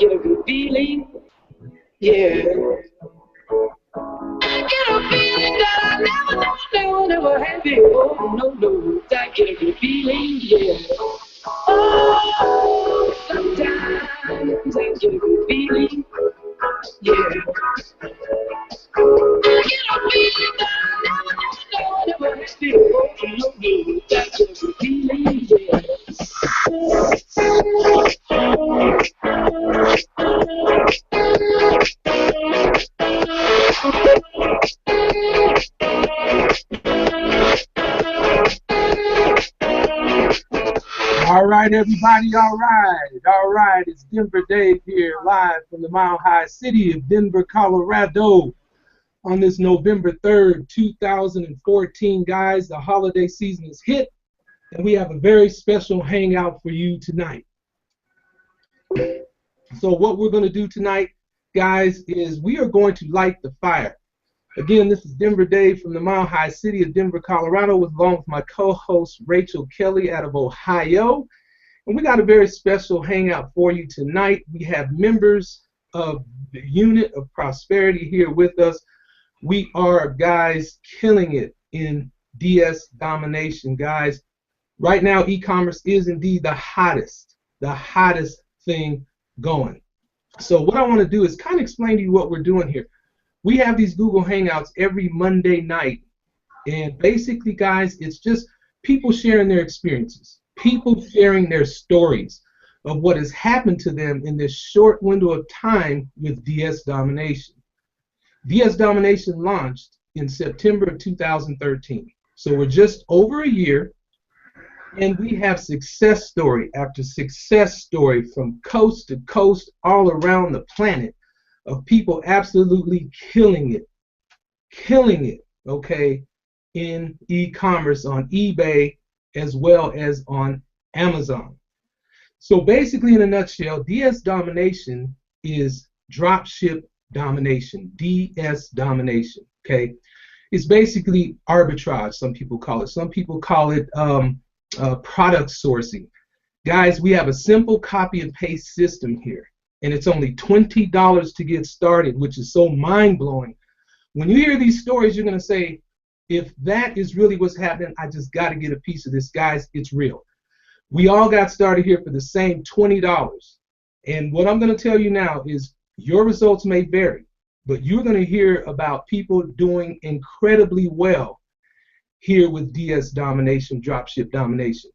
get a good feeling. Yeah. I get a feeling that I never had before. No, I get a good feeling, yeah. Oh, sometimes I get a good feeling, yeah. I get a feeling that I never had before. No, I get a good feeling, yeah. All right, everybody, all right. It's Denver Dave here, live from the Mile High City of Denver, Colorado, on this November 3rd, 2014. Guys, the holiday season is hit, and we have a very special hangout for you tonight. So what we're going to do tonight, guys, is we are going to light the fire. Again, this is Denver Dave from the Mile High City of Denver, Colorado, along with my co-host Rachel Kelly out of Ohio. And we got a very special hangout for you tonight. We have members of the unit of Prosperity here with us. We are, guys, killing it in DS Domination, guys. Right now, e-commerce is indeed the hottest thing going. So what I want to do is kind of explain to you what we're doing here. We have these Google Hangouts every Monday night, and basically, guys, it's just people sharing their experiences, people sharing their stories of what has happened to them in this short window of time with DS Domination. DS Domination launched in September of 2013, so we're just over a year, and we have success story after success story from coast to coast all around the planet, of people absolutely killing it, okay, in e-commerce on eBay as well as on Amazon. So basically, in a nutshell, DS Domination is dropship domination, DS Domination, okay? It's basically arbitrage, some people call it. Some people call it product sourcing. Guys, we have a simple copy and paste system here, and it's only $20 to get started, which is so mind-blowing. When you hear these stories, you're going to say, if that is really what's happening, I just got to get a piece of this. Guys, it's real. We all got started here for the same $20. And what I'm going to tell you now is your results may vary, but you're going to hear about people doing incredibly well here with DS Domination, Dropship Domination.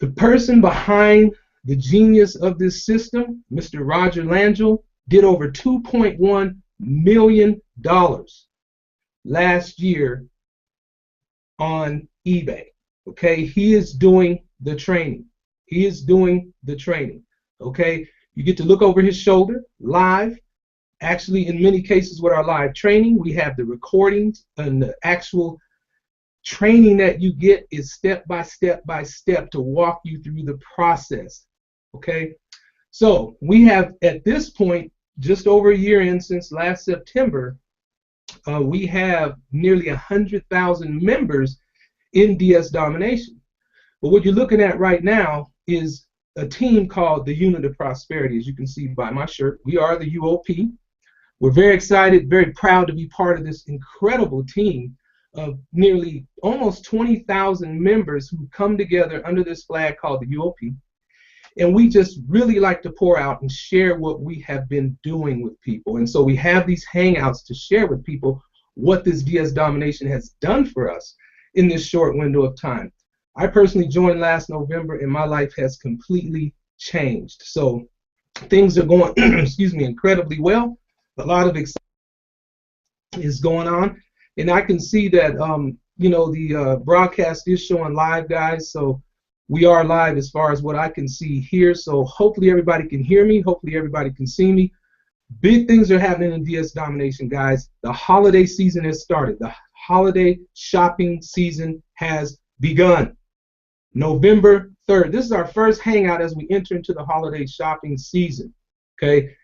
The person behind the genius of this system, Mr. Roger Langell, did over $2.1 million last year on eBay. Okay, he is doing the training. Okay, you get to look over his shoulder live. Actually, in many cases with our live training, we have the recordings, and the actual training that you get is step by step to walk you through the process. Okay, so we have at this point, just over a year in since last September, we have nearly 100,000 members in DS Domination. But what you're looking at right now is a team called the Unit of Prosperity. As you can see by my shirt, we are the UOP. We're very excited, very proud to be part of this incredible team of nearly almost 20,000 members who come together under this flag called the UOP. And we just really like to pour out and share what we have been doing with people. And so we have these hangouts to share with people what this DS Domination has done for us in this short window of time. I personally joined last November, and my life has completely changed. So things are going, excuse me, incredibly well. A lot of excitement is going on, and I can see that you know, the broadcast is showing live, guys. So we are live as far as what I can see here. So hopefully everybody can hear me. Hopefully everybody can see me. Big things are happening in DS Domination, guys. The holiday season has started. The holiday shopping season has begun. November 3rd. This is our first hangout as we enter into the holiday shopping season. Okay.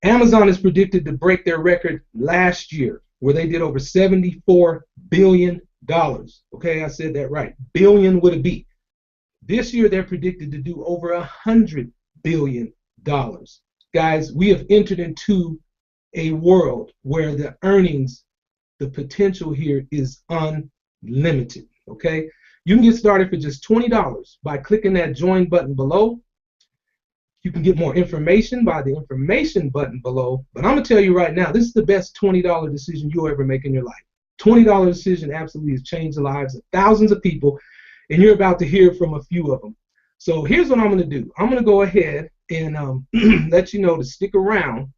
Amazon is predicted to break their record last year, where they did over $74 billion. Okay, I said that right. Billion with a B. This year they're predicted to do over $100 billion. guys, we have entered into a world where the earnings, the potential here is unlimited. Okay, you can get started for just $20 by clicking that join button below. You can get more information by the information button below. But I'm gonna tell you right now, this is the best $20 decision you'll ever make in your life. $20 decision absolutely has changed the lives of thousands of people, and you're about to hear from a few of them. So here's what I'm gonna do. I'm gonna go ahead and let you know to stick around,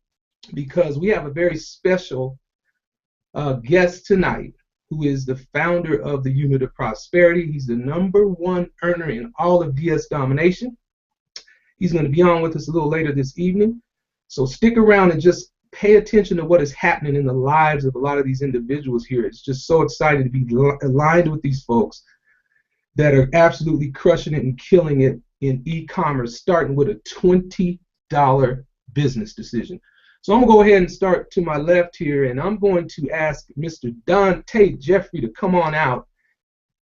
because we have a very special guest tonight who is the founder of the Unit of Prosperity. He's the #1 earner in all of DS Domination. He's going to be on with us a little later this evening. So stick around and just pay attention to what is happening in the lives of a lot of these individuals here. It's just so exciting to be aligned with these folks that are absolutely crushing it and killing it in e-commerce, starting with a $20 business decision. So I'm going to go ahead and start to my left here, and I'm going to ask Mr. Dante Jeffrey to come on out.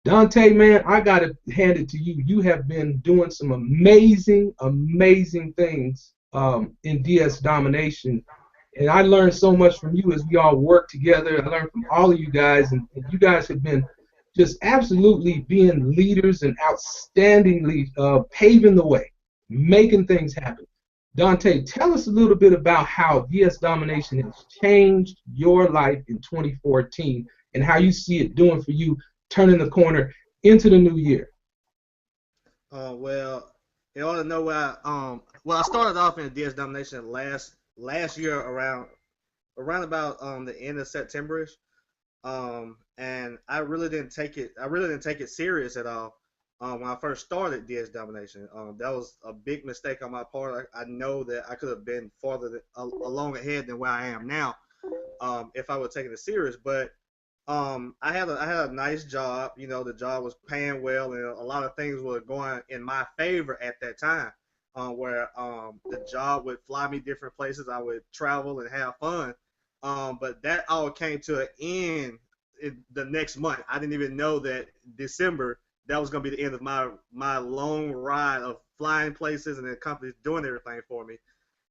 Dante, man, I got to hand it to you. You have been doing some amazing, amazing things in DS Domination. And I learned so much from you as we all work together. I learned from all of you guys, and you guys have been just absolutely being leaders and outstandingly paving the way, making things happen. Dante, tell us a little bit about how DS Domination has changed your life in 2014 and how you see it doing for you, turning the corner into the new year. Well, in order to know where I started off in DS Domination last year around about the end of September-ish. And I really didn't take it serious at all when I first started DS Domination. That was a big mistake on my part. I know that I could have been farther along ahead than where I am now if I would have taken it serious. But I had a nice job. You know, the job was paying well, and a lot of things were going in my favor at that time. Where the job would fly me different places, I would travel and have fun. But that all came to an end the next month. I didn't even know that December that was going to be the end of my long ride of flying places and the companies doing everything for me.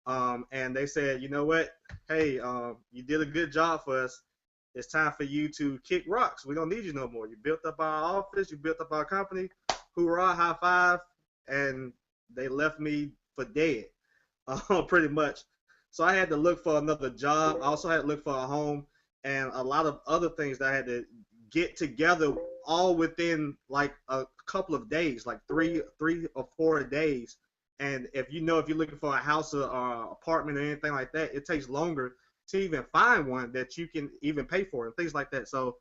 And they said, you know what? Hey, you did a good job for us. It's time for you to kick rocks. We don't need you no more. You built up our office. You built up our company. Hoorah, high five. And they left me for dead, pretty much. So I had to look for another job. I also had to look for a home and a lot of other things that I had to get together all within like a couple of days, like three or 4 days. And if you're looking for a house or apartment or anything like that, it takes longer to even find one that you can even pay for and things like that. So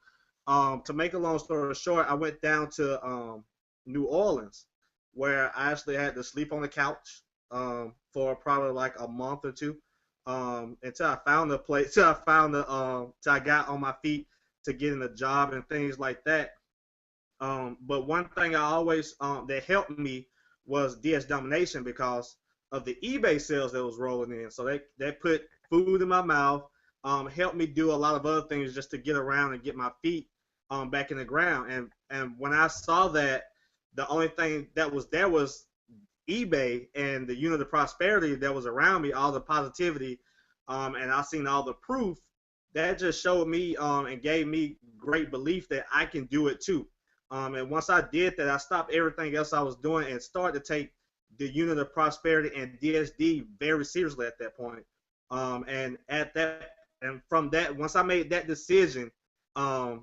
to make a long story short, I went down to New Orleans, where I actually had to sleep on the couch for probably like a month or two until I found a place, till I got on my feet to get in a job and things like that. But one thing I always that helped me was DS Domination because of the eBay sales that was rolling in. So they put food in my mouth, helped me do a lot of other things just to get around and get my feet back in the ground. And when I saw that, the only thing that was there was eBay and the Unit of Prosperity that was around me, all the positivity, and I seen all the proof. That just showed me and gave me great belief that I can do it too. And once I did that, I stopped everything else I was doing and started to take the Unit of Prosperity and DSD very seriously at that point. And from that, once I made that decision, I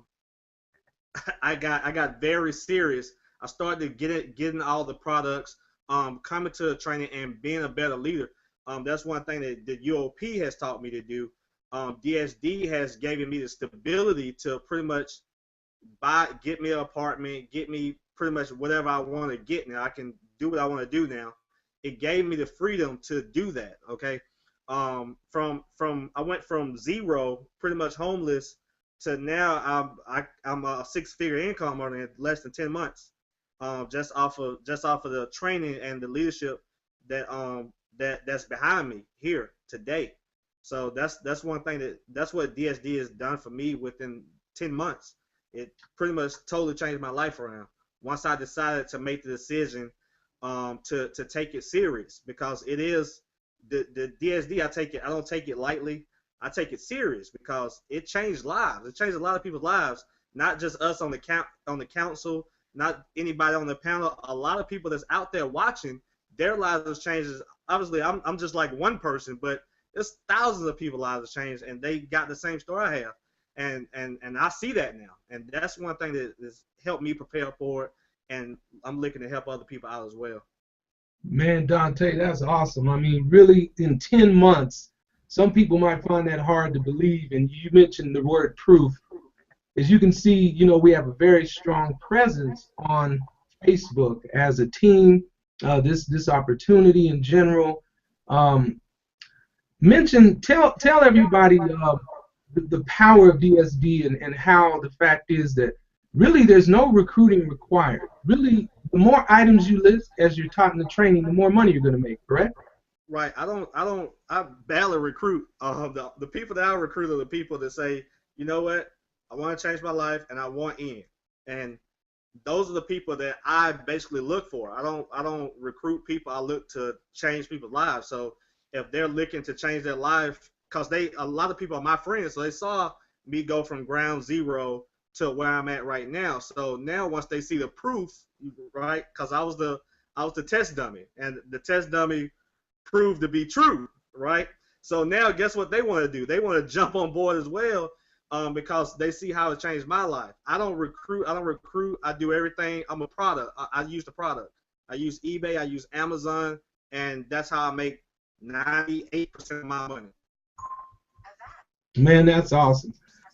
got very serious. I started getting all the products, coming to the training and being a better leader. That's one thing that the UOP has taught me to do. DSD has given me the stability to pretty much get me an apartment, get me pretty much whatever I want to get now. I can do what I want to do now. It gave me the freedom to do that. Okay. I went from zero, pretty much homeless, to now I'm a 6-figure income earner in less than 10 months. Just off of the training and the leadership that's behind me here today. So that's one thing that's what DSD has done for me within 10 months. It pretty much totally changed my life around once I decided to make the decision to take it serious, because it is the DSD, I don't take it lightly. I take it serious because it changed lives. It changed a lot of people's lives, not just us on the council, not anybody on the panel. A lot of people that's out there watching, their lives have changed. Obviously, I'm just like one person, but there's thousands of people's lives have changed, and they got the same story I have, and I see that now, and that's one thing that has helped me prepare for it, and I'm looking to help other people out as well. Man, Dante, that's awesome. I mean, really, in 10 months, some people might find that hard to believe, and you mentioned the word proof. As you can see, you know, we have a very strong presence on Facebook as a team. This opportunity in general. Tell everybody the power of DSD and how the fact is that really there's no recruiting required. Really, the more items you list as you're taught in the training, the more money you're going to make, correct? Right. I barely recruit. The people that I recruit are the people that say, you know what, I want to change my life and I want in. And those are the people that I basically look for. I don't recruit people. I look to change people's lives. So if they're looking to change their life, because a lot of people are my friends, so they saw me go from ground zero to where I'm at right now. So now once they see the proof, right? Because I was the test dummy, and the test dummy proved to be true, right? So now guess what they want to do? They want to jump on board as well, because they see how it changed my life. I don't recruit. I do everything. I'm a product. I use the product. I use eBay. I use Amazon, and that's how I make 98% of my money. Man, that's awesome.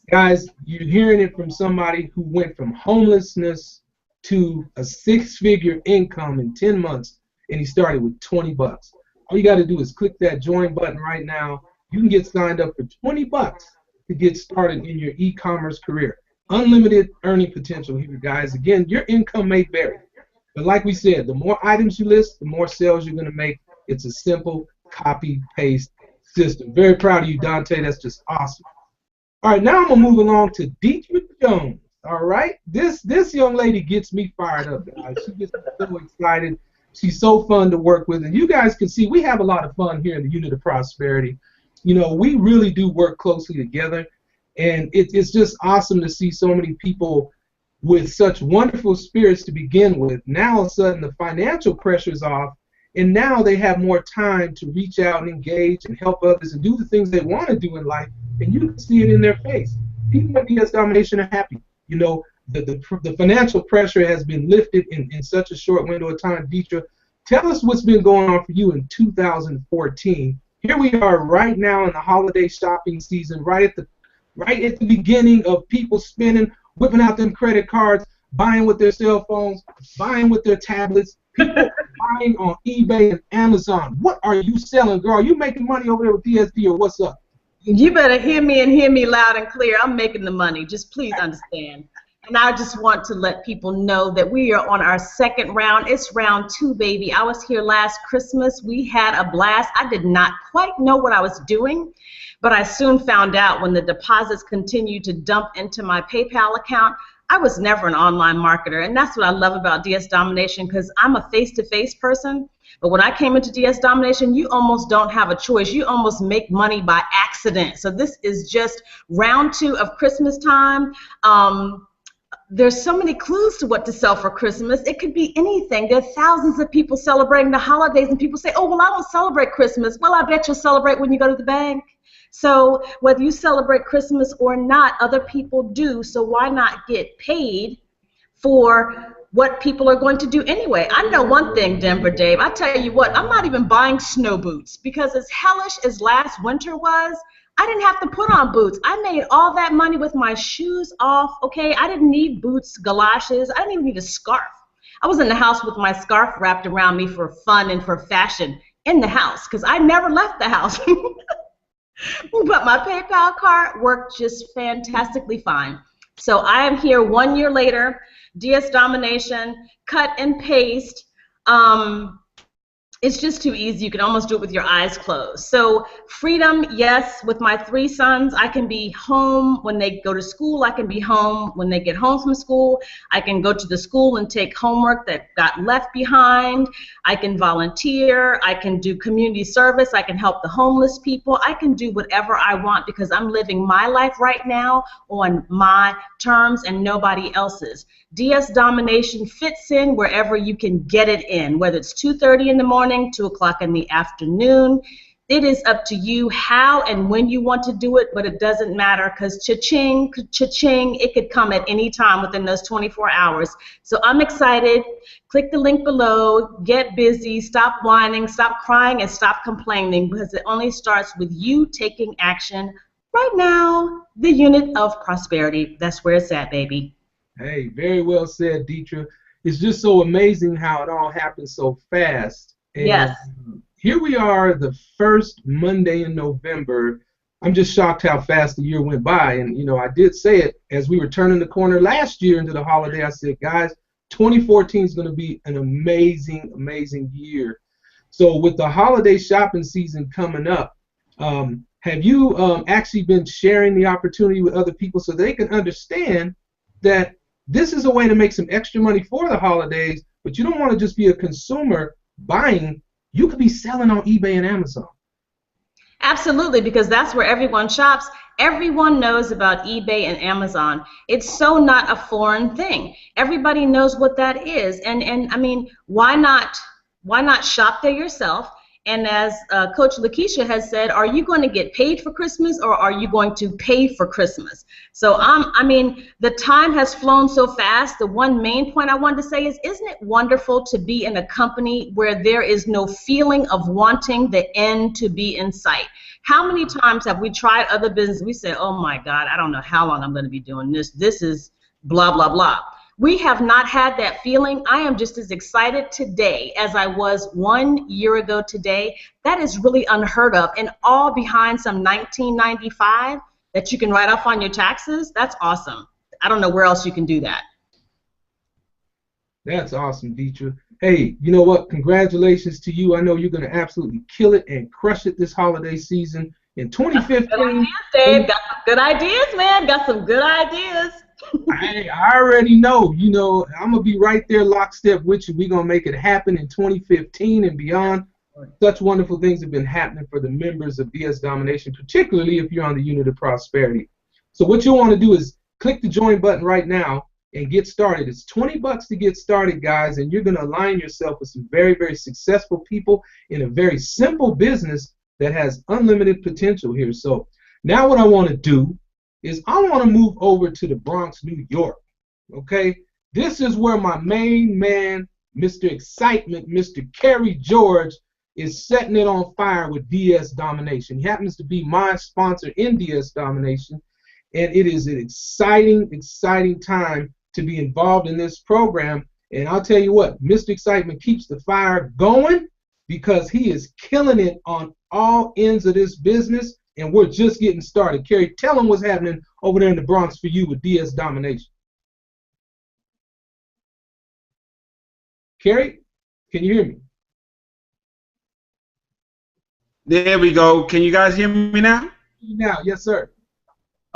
Guys, you're hearing it from somebody who went from homelessness to a 6-figure income in 10 months, and he started with 20 bucks. All you got to do is click that join button right now. You can get signed up for 20 bucks to get started in your e-commerce career. Unlimited earning potential here, guys. Again, your income may vary, but like we said, the more items you list, the more sales you're going to make. It's a simple copy-paste system. Very proud of you, Dante. That's just awesome. All right, now I'm going to move along to Dietrich Jones. All right, this young lady gets me fired up, guys. She gets me so excited. She's so fun to work with, and you guys can see we have a lot of fun here in the Unit of Prosperity. You know, we really do work closely together, and it's just awesome to see so many people with such wonderful spirits to begin with. Now, all of a sudden, the financial pressure's off, and now they have more time to reach out and engage and help others and do the things they want to do in life, and you can see it in their face. People at DS Domination are happy. You know, the financial pressure has been lifted in such a short window of time. Deetra, tell us what's been going on for you in 2014. Here we are right now in the holiday shopping season, right at the beginning of people spending, whipping out them credit cards, buying with their cell phones, buying with their tablets, people buying on eBay and Amazon. What are you selling, girl? Are you making money over there with DSD, or what's up? You better hear me and hear me loud and clear. I'm making the money. Just please understand. And I just want to let people know that we are on our second round. It's round 2, baby. I was here last Christmas. We had a blast. I did not quite know what I was doing, but I soon found out when the deposits continued to dump into my PayPal account. I was never an online marketer, and that's what I love about DS Domination, because I'm a face-to-face person. But when I came into DS Domination, you almost don't have a choice. You almost make money by accident. So this is just round 2 of Christmas time. There's so many clues to what to sell for Christmas. It could be anything. There are thousands of people celebrating the holidays, and people say, oh, well, I don't celebrate Christmas. Well, I bet you'll celebrate when you go to the bank. So whether you celebrate Christmas or not, other people do. So why not get paid for what people are going to do anyway? I know one thing, Denver Dave. I tell you what, I'm not even buying snow boots, because as hellish as last winter was, I didn't have to put on boots. I made all that money with my shoes off, okay? I didn't need boots, galoshes. I didn't even need a scarf. I was in the house with my scarf wrapped around me for fun and for fashion in the house, because I never left the house. But my PayPal card worked just fantastically fine. So I am here 1 year later, DS Domination, cut and paste. It's just too easy. You can almost do it with your eyes closed. So freedom, yes, with my 3 sons, I can be home when they go to school. I can be home when they get home from school. I can go to the school and take homework that got left behind. I can volunteer. I can do community service. I can help the homeless people. I can do whatever I want because I'm living my life right now on my terms and nobody else's. DS Domination fits in wherever you can get it in, whether it's 2:30 in the morning, 2 o'clock in the afternoon. It is up to you how and when you want to do it, but it doesn't matter because cha-ching, cha-ching, it could come at any time within those 24 hours. So I'm excited. Click the link below, get busy, stop whining, stop crying, and stop complaining because it only starts with you taking action right now. The unit of prosperity, that's where it's at, baby. Hey, very well said, Deetra. It's just so amazing how it all happened so fast. And Yes. here we are, the first Monday in November. I'm just shocked how fast the year went by. And, you know, I did say it as we were turning the corner last year into the holiday. I said, guys, 2014 is going to be an amazing, amazing year. So with the holiday shopping season coming up, have you actually been sharing the opportunity with other people so they can understand that this is a way to make some extra money for the holidays, but you don't want to just be a consumer buying. You could be selling on eBay and Amazon. Absolutely, because that's where everyone shops. Everyone knows about eBay and Amazon. It's so not a foreign thing. Everybody knows what that is. And I mean, why not shop there yourself? And as Coach Lakeisha has said, are you going to get paid for Christmas or are you going to pay for Christmas? So I mean, the time has flown so fast. The one main point I wanted to say is, isn't it wonderful to be in a company where there is no feeling of wanting the end to be in sight? How many times have we tried other business? We say, oh my God, I don't know how long I'm going to be doing this. This is blah, blah, blah. We have not had that feeling. I am just as excited today as I was 1 year ago today. That is really unheard of, and all behind some $19.95 that you can write off on your taxes. That's awesome. I don't know where else you can do that. That's awesome, Deetra. Hey, you know what? Congratulations to you. I know you're going to absolutely kill it and crush it this holiday season. In 2015, good ideas, Dave. Got some good ideas, man. Got some good ideas. I already know. You know, I'm going to be right there lockstep with you. We're going to make it happen in 2015 and beyond. Such wonderful things have been happening for the members of DS Domination, particularly if you're on the unit of prosperity. So what you'll want to do is click the join button right now and get started. It's $20 to get started, guys, and you're going to align yourself with some very, very successful people in a very simple business that has unlimited potential here. So now what I want to do is I want to move over to the Bronx, New York. Okay? This is where my main man, Mr. Excitement, Mr. Kerry George, is setting it on fire with DS Domination. He happens to be my sponsor in DS Domination, and it is an exciting, exciting time to be involved in this program. And I'll tell you what, Mr. Excitement keeps the fire going because he is killing it on all ends of this business. And we're just getting started. Kerry, tell them what's happening over there in the Bronx for you with DS Domination. Kerry, can you hear me? There we go. Can you guys hear me now? Now, yes, sir.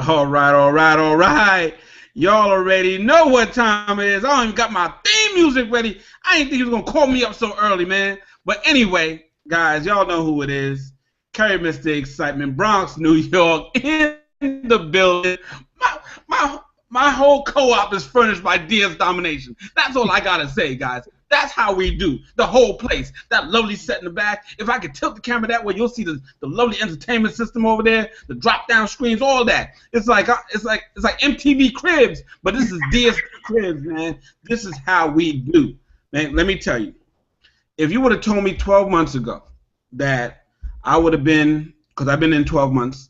All right, all right, all right. Y'all already know what time it is. I don't even got my theme music ready. I didn't think he was going to call me up so early, man. But anyway, guys, y'all know who it is. Kerry, Mr. Excitement, Bronx, New York, in the building. My whole co-op is furnished by DS Domination. That's all I gotta say, guys. That's how we do the whole place. That lovely set in the back. If I could tilt the camera that way, you'll see the lovely entertainment system over there, the drop-down screens, all that. It's like MTV Cribs, but this is DS Cribs, man. This is how we do, man. Let me tell you, if you would have told me 12 months ago that I would have been, because I've been in 12 months,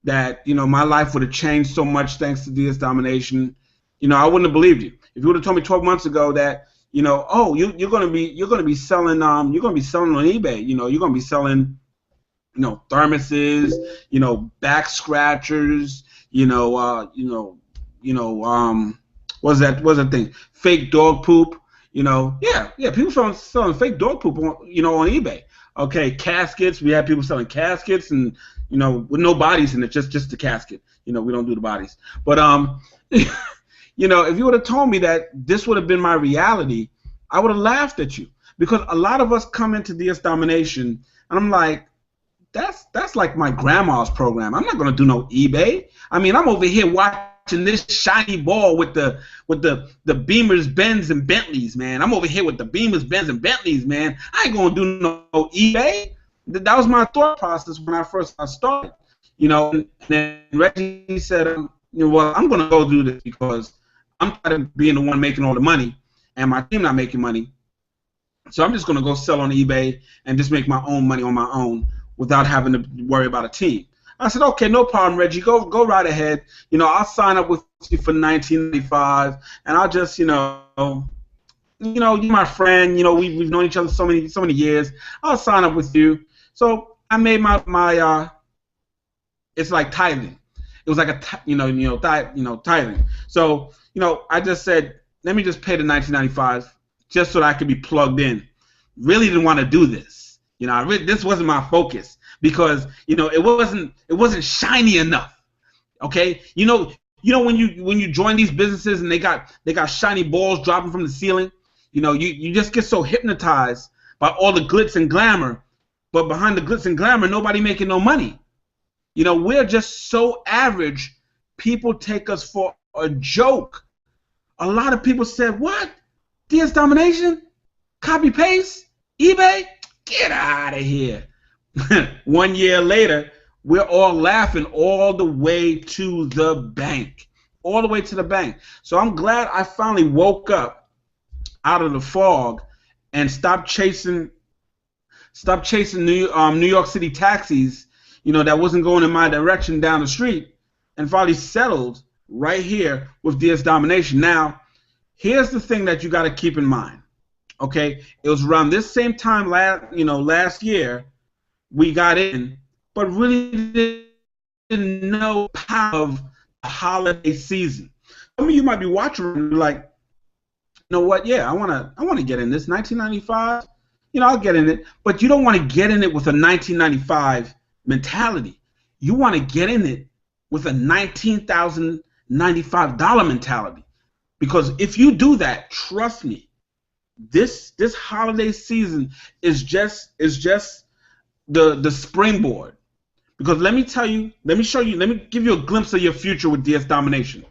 that, you know, my life would have changed so much thanks to DS Domination, you know, I wouldn't have believed you. If you would have told me 12 months ago that, you know, oh, you're gonna be selling on eBay, you know, you're gonna be selling, you know, thermoses, you know, back scratchers, what's that thing? Fake dog poop. People selling fake dog poop on, on eBay. Okay, caskets. We had people selling caskets and, with no bodies in it, just the casket. We don't do the bodies. But if you would have told me that this would have been my reality, I would have laughed at you, because a lot of us come into DS Domination and I'm like, that's like my grandma's program. I'm not gonna do no eBay. I mean, I'm over here watching this shiny ball with the Beamers, Benz, and Bentleys, man. I'm over here with the Beamers, Benz, and Bentleys, man. I ain't gonna do no eBay. That was my thought process when I first started. And then Reggie said, well, I'm gonna go do this because I'm tired of being the one making all the money and my team not making money. So I'm just gonna go sell on eBay and just make my own money on my own without having to worry about a team. I said, okay, no problem, Reggie. Go right ahead. I'll sign up with you for 1995, and I'll just, you're my friend. We've known each other so many years. I'll sign up with you. So I made my it's like tithing. It was like tithing. So I just said, let me just pay the 1995 just so that I could be plugged in. Really didn't want to do this. This wasn't my focus because it wasn't shiny enough. Okay, when you join these businesses and they got shiny balls dropping from the ceiling, you just get so hypnotized by all the glitz and glamour, but behind the glitz and glamour, nobody making no money. We're just so average. People take us for a joke. A lot of people said, "What? DS Domination? Copy paste? eBay? Get out of here." 1 year later, we're all laughing all the way to the bank. All the way to the bank. So I'm glad I finally woke up out of the fog and stopped chasing New York City taxis, that wasn't going in my direction down the street, and finally settled right here with DS Domination. Now, here's the thing that you got to keep in mind. Okay, it was around this same time last year we got in, but really didn't know the power of the holiday season. Some of you might be watching and be like, you know what? Yeah, I wanna get in this 1995. I'll get in it, but you don't want to get in it with a 1995 mentality. You want to get in it with a $19,095 mentality, because if you do that, trust me. This holiday season is just the springboard, because let me tell you, let me show you, let me give you a glimpse of your future with DS Domination,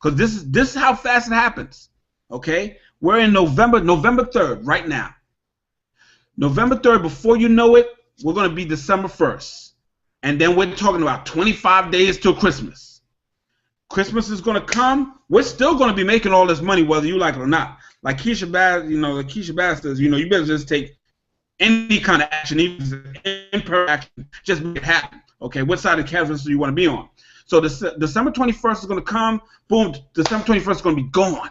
because this is how fast it happens. Okay, we're in November 3rd right now. November 3rd, before you know it, we're going to be December 1st, and then we're talking about 25 days till Christmas. Christmas is going to come. We're still going to be making all this money, whether you like it or not. Like Keisha Bass says, you better just take any kind of action, even imperfect action, just make it happen. Okay, what side of the canvas do you want to be on? So December 21st is going to come. Boom, December 21st is going to be gone.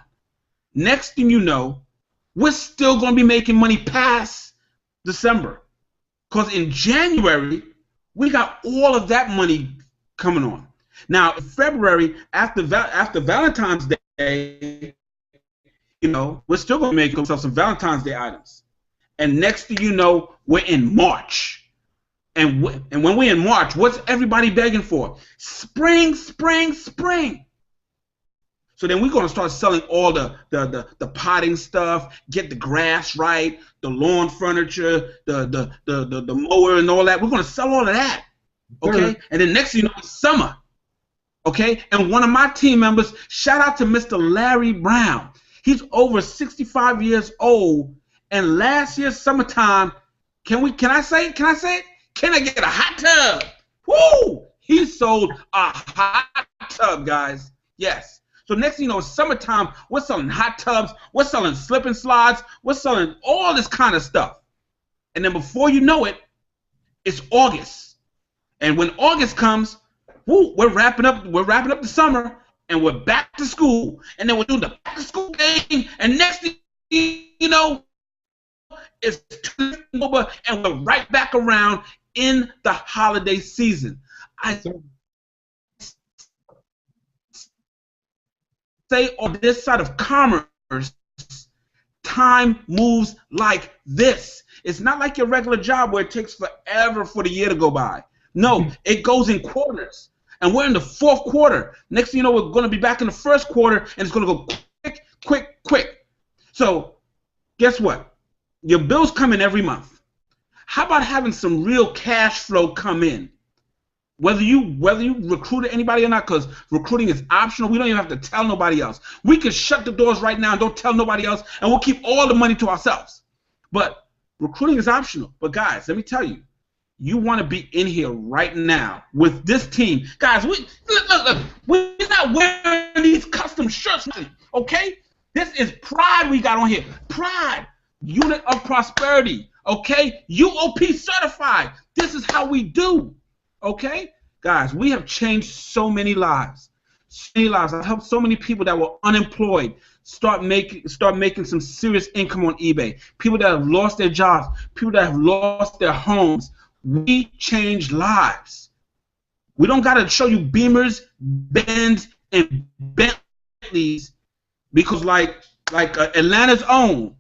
Next thing you know, we're still going to be making money past December, because in January we got all of that money coming on. Now, in February, after Valentine's Day, we're still going to make ourselves some Valentine's Day items. And next thing you know, we're in March. And when we're in March, what's everybody begging for? Spring, spring, spring. So then we're going to start selling all the potting stuff, get the grass right, the lawn furniture, the mower and all that. We're going to sell all of that. Okay? And then next thing you know, it's summer. Okay, and one of my team members, shout out to Mr. Larry Brown. He's over 65 years old, and last year's summertime, can I say it? Can I get a hot tub? Woo! He sold a hot tub, guys. Yes. So next thing you know, it's summertime, we're selling hot tubs, we're selling slip and slides, we're selling all this kind of stuff. And then before you know it, it's August. And when August comes, woo, we're wrapping up the summer, and we're back to school, and then we're doing the back to school game, and next thing you know, it's over, and we're right back around in the holiday season. I say on this side of commerce, time moves like this. It's not like your regular job where it takes forever for the year to go by. No, it goes in quarters. And we're in the fourth quarter. Next thing you know, we're going to be back in the first quarter, and it's going to go quick, quick, quick. So guess what? Your bills come in every month. How about having some real cash flow come in? Whether you recruited anybody or not, because recruiting is optional. We don't even have to tell nobody else. We can shut the doors right now and don't tell nobody else, and we'll keep all the money to ourselves. But recruiting is optional. But guys, let me tell you, you want to be in here right now with this team. Guys, look, we're not wearing these custom shirts, okay? This is pride we got on here. Pride, unit of prosperity, okay? UOP certified. This is how we do, okay? Guys, we have changed so many lives. So many lives. I've helped so many people that were unemployed start making some serious income on eBay. People that have lost their jobs. People that have lost their homes. We change lives. We don't got to show you Beamers, Benz, and Bentleys because like Atlanta's own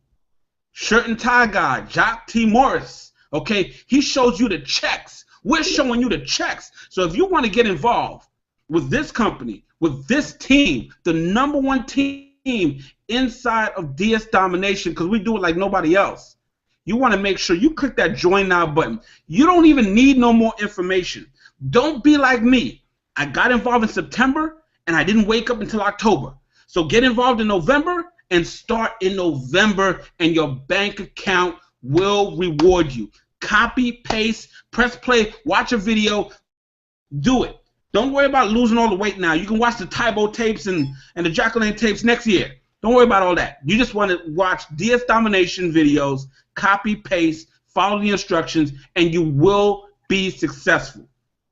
shirt and tie guy, Jock T. Morris, okay, he shows you the checks. We're showing you the checks. So if you want to get involved with this company, with this team, the #1 team inside of DS Domination, because we do it like nobody else, you want to make sure you click that join now button. You don't even need no more information. Don't be like me. I got involved in September and I didn't wake up until October. So get involved in November and start in November, and your bank account will reward you. Copy, paste, press play, watch a video, do it. Don't worry about losing all the weight now. You can watch the Tybo tapes and the Jacqueline tapes next year. Don't worry about all that. You just want to watch DS Domination videos, copy, paste, follow the instructions, and you will be successful.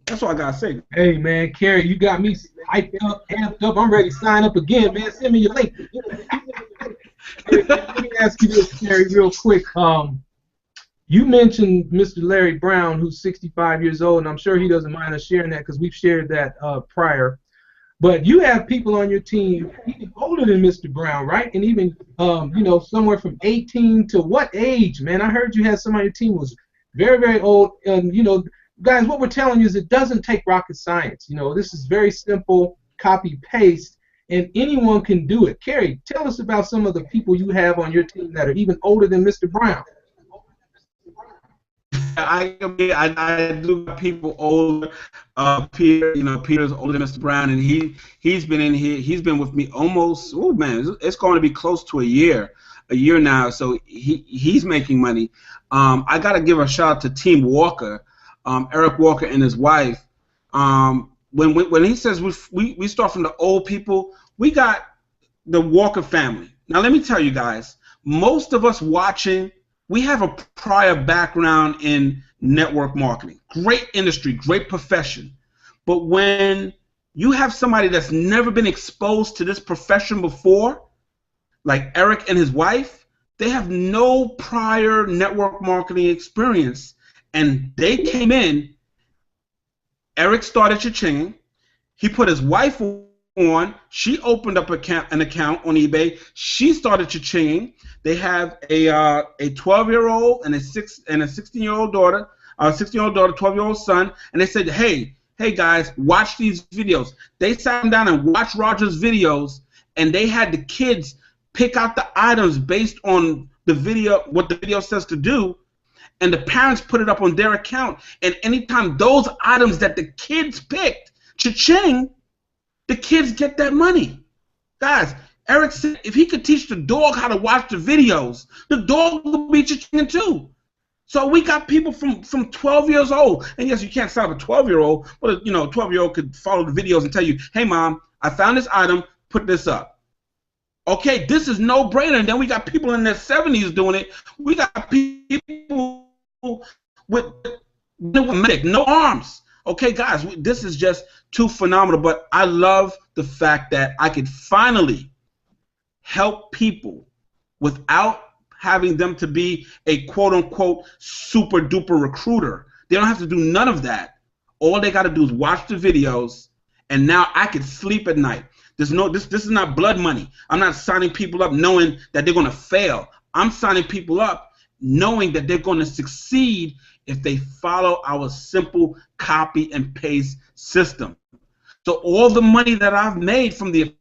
That's all I got to say. Hey, man, Kerry, you got me hyped up, amped up. I'm ready to sign up again, man. Send me your link. Hey, let me ask you this, Kerry, real quick. You mentioned Mr. Larry Brown, who's 65 years old, and I'm sure he doesn't mind us sharing that because we've shared that prior. But you have people on your team even older than Mr. Brown, right? And even, you know, somewhere from 18 to what age, man? I heard you had someone on your team who was very, very old. And, you know, guys, what we're telling you is it doesn't take rocket science. You know, this is very simple, copy-paste, and anyone can do it. Kerry, tell us about some of the people you have on your team that are even older than Mr. Brown. I do got people older. Peter, you know, Peter's older than Mr. Brown, and he's been in here. He's been with me almost. Oh man, it's going to be close to a year now. So he's making money. I got to give a shout out to Team Walker, Eric Walker and his wife. When he says we start from the old people, we got the Walker family. Now let me tell you guys, most of us watching, we have a prior background in network marketing. Great industry, great profession. But when you have somebody that's never been exposed to this profession before, like Eric and his wife, they have no prior network marketing experience. And they came in, Eric started cha-chinging, he put his wife on, she opened up an account on eBay, she started cha-chinging. They have a 12-year-old and a 16-year-old daughter, 12-year-old son, and they said, hey guys, watch these videos. They sat down and watched Roger's videos, and they had the kids pick out the items based on the video, what the video says to do, and the parents put it up on their account. And anytime those items that the kids picked, cha-ching, the kids get that money. Guys, Eric said if he could teach the dog how to watch the videos, the dog will be cha-ching too. So we got people from 12 years old. And yes, you can't stop a 12-year-old, but you know, a 12-year-old could follow the videos and tell you, hey mom, I found this item, put this up. Okay, this is no-brainer. And then we got people in their 70s doing it. We got people with no arms. Okay, guys, this is just too phenomenal. But I love the fact that I could finally help people without having them to be a quote-unquote super-duper recruiter. They don't have to do none of that. All they got to do is watch the videos, and now I can sleep at night. This is not blood money. I'm not signing people up knowing that they're going to fail. I'm signing people up knowing that they're going to succeed if they follow our simple copy and paste system. So all the money that I've made from the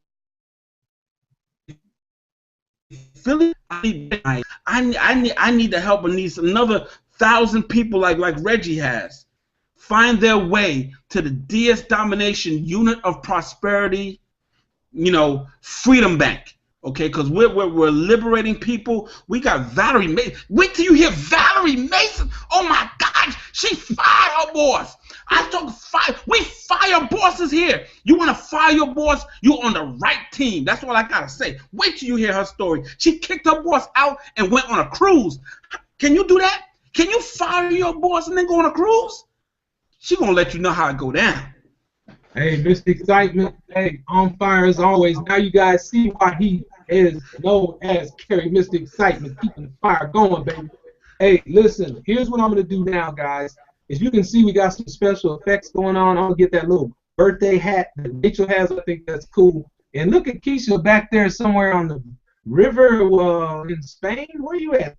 affiliate, I need the help of these another 1,000 people like Reggie has. Find their way to the DS Domination Unit of Prosperity, Freedom Bank. Okay, because we're liberating people. We got Valerie Mason. Wait till you hear Valerie Mason. Oh my God, she fired her boss. I told fire. We fire bosses here. You want to fire your boss? You're on the right team. That's all I gotta say. Wait till you hear her story. She kicked her boss out and went on a cruise. Can you do that? Can you fire your boss and then go on a cruise? She gonna let you know how it go down. Hey, Mr. Excitement, hey, on fire as always. Now you guys see why he is known as Kerry Mr. Excitement, keeping the fire going, baby. Hey, listen, here's what I'm going to do now, guys. As you can see, we got some special effects going on. I'm going to get that little birthday hat that Rachel has. I think that's cool. And look at Keisha back there somewhere on the river in Spain. Where you at?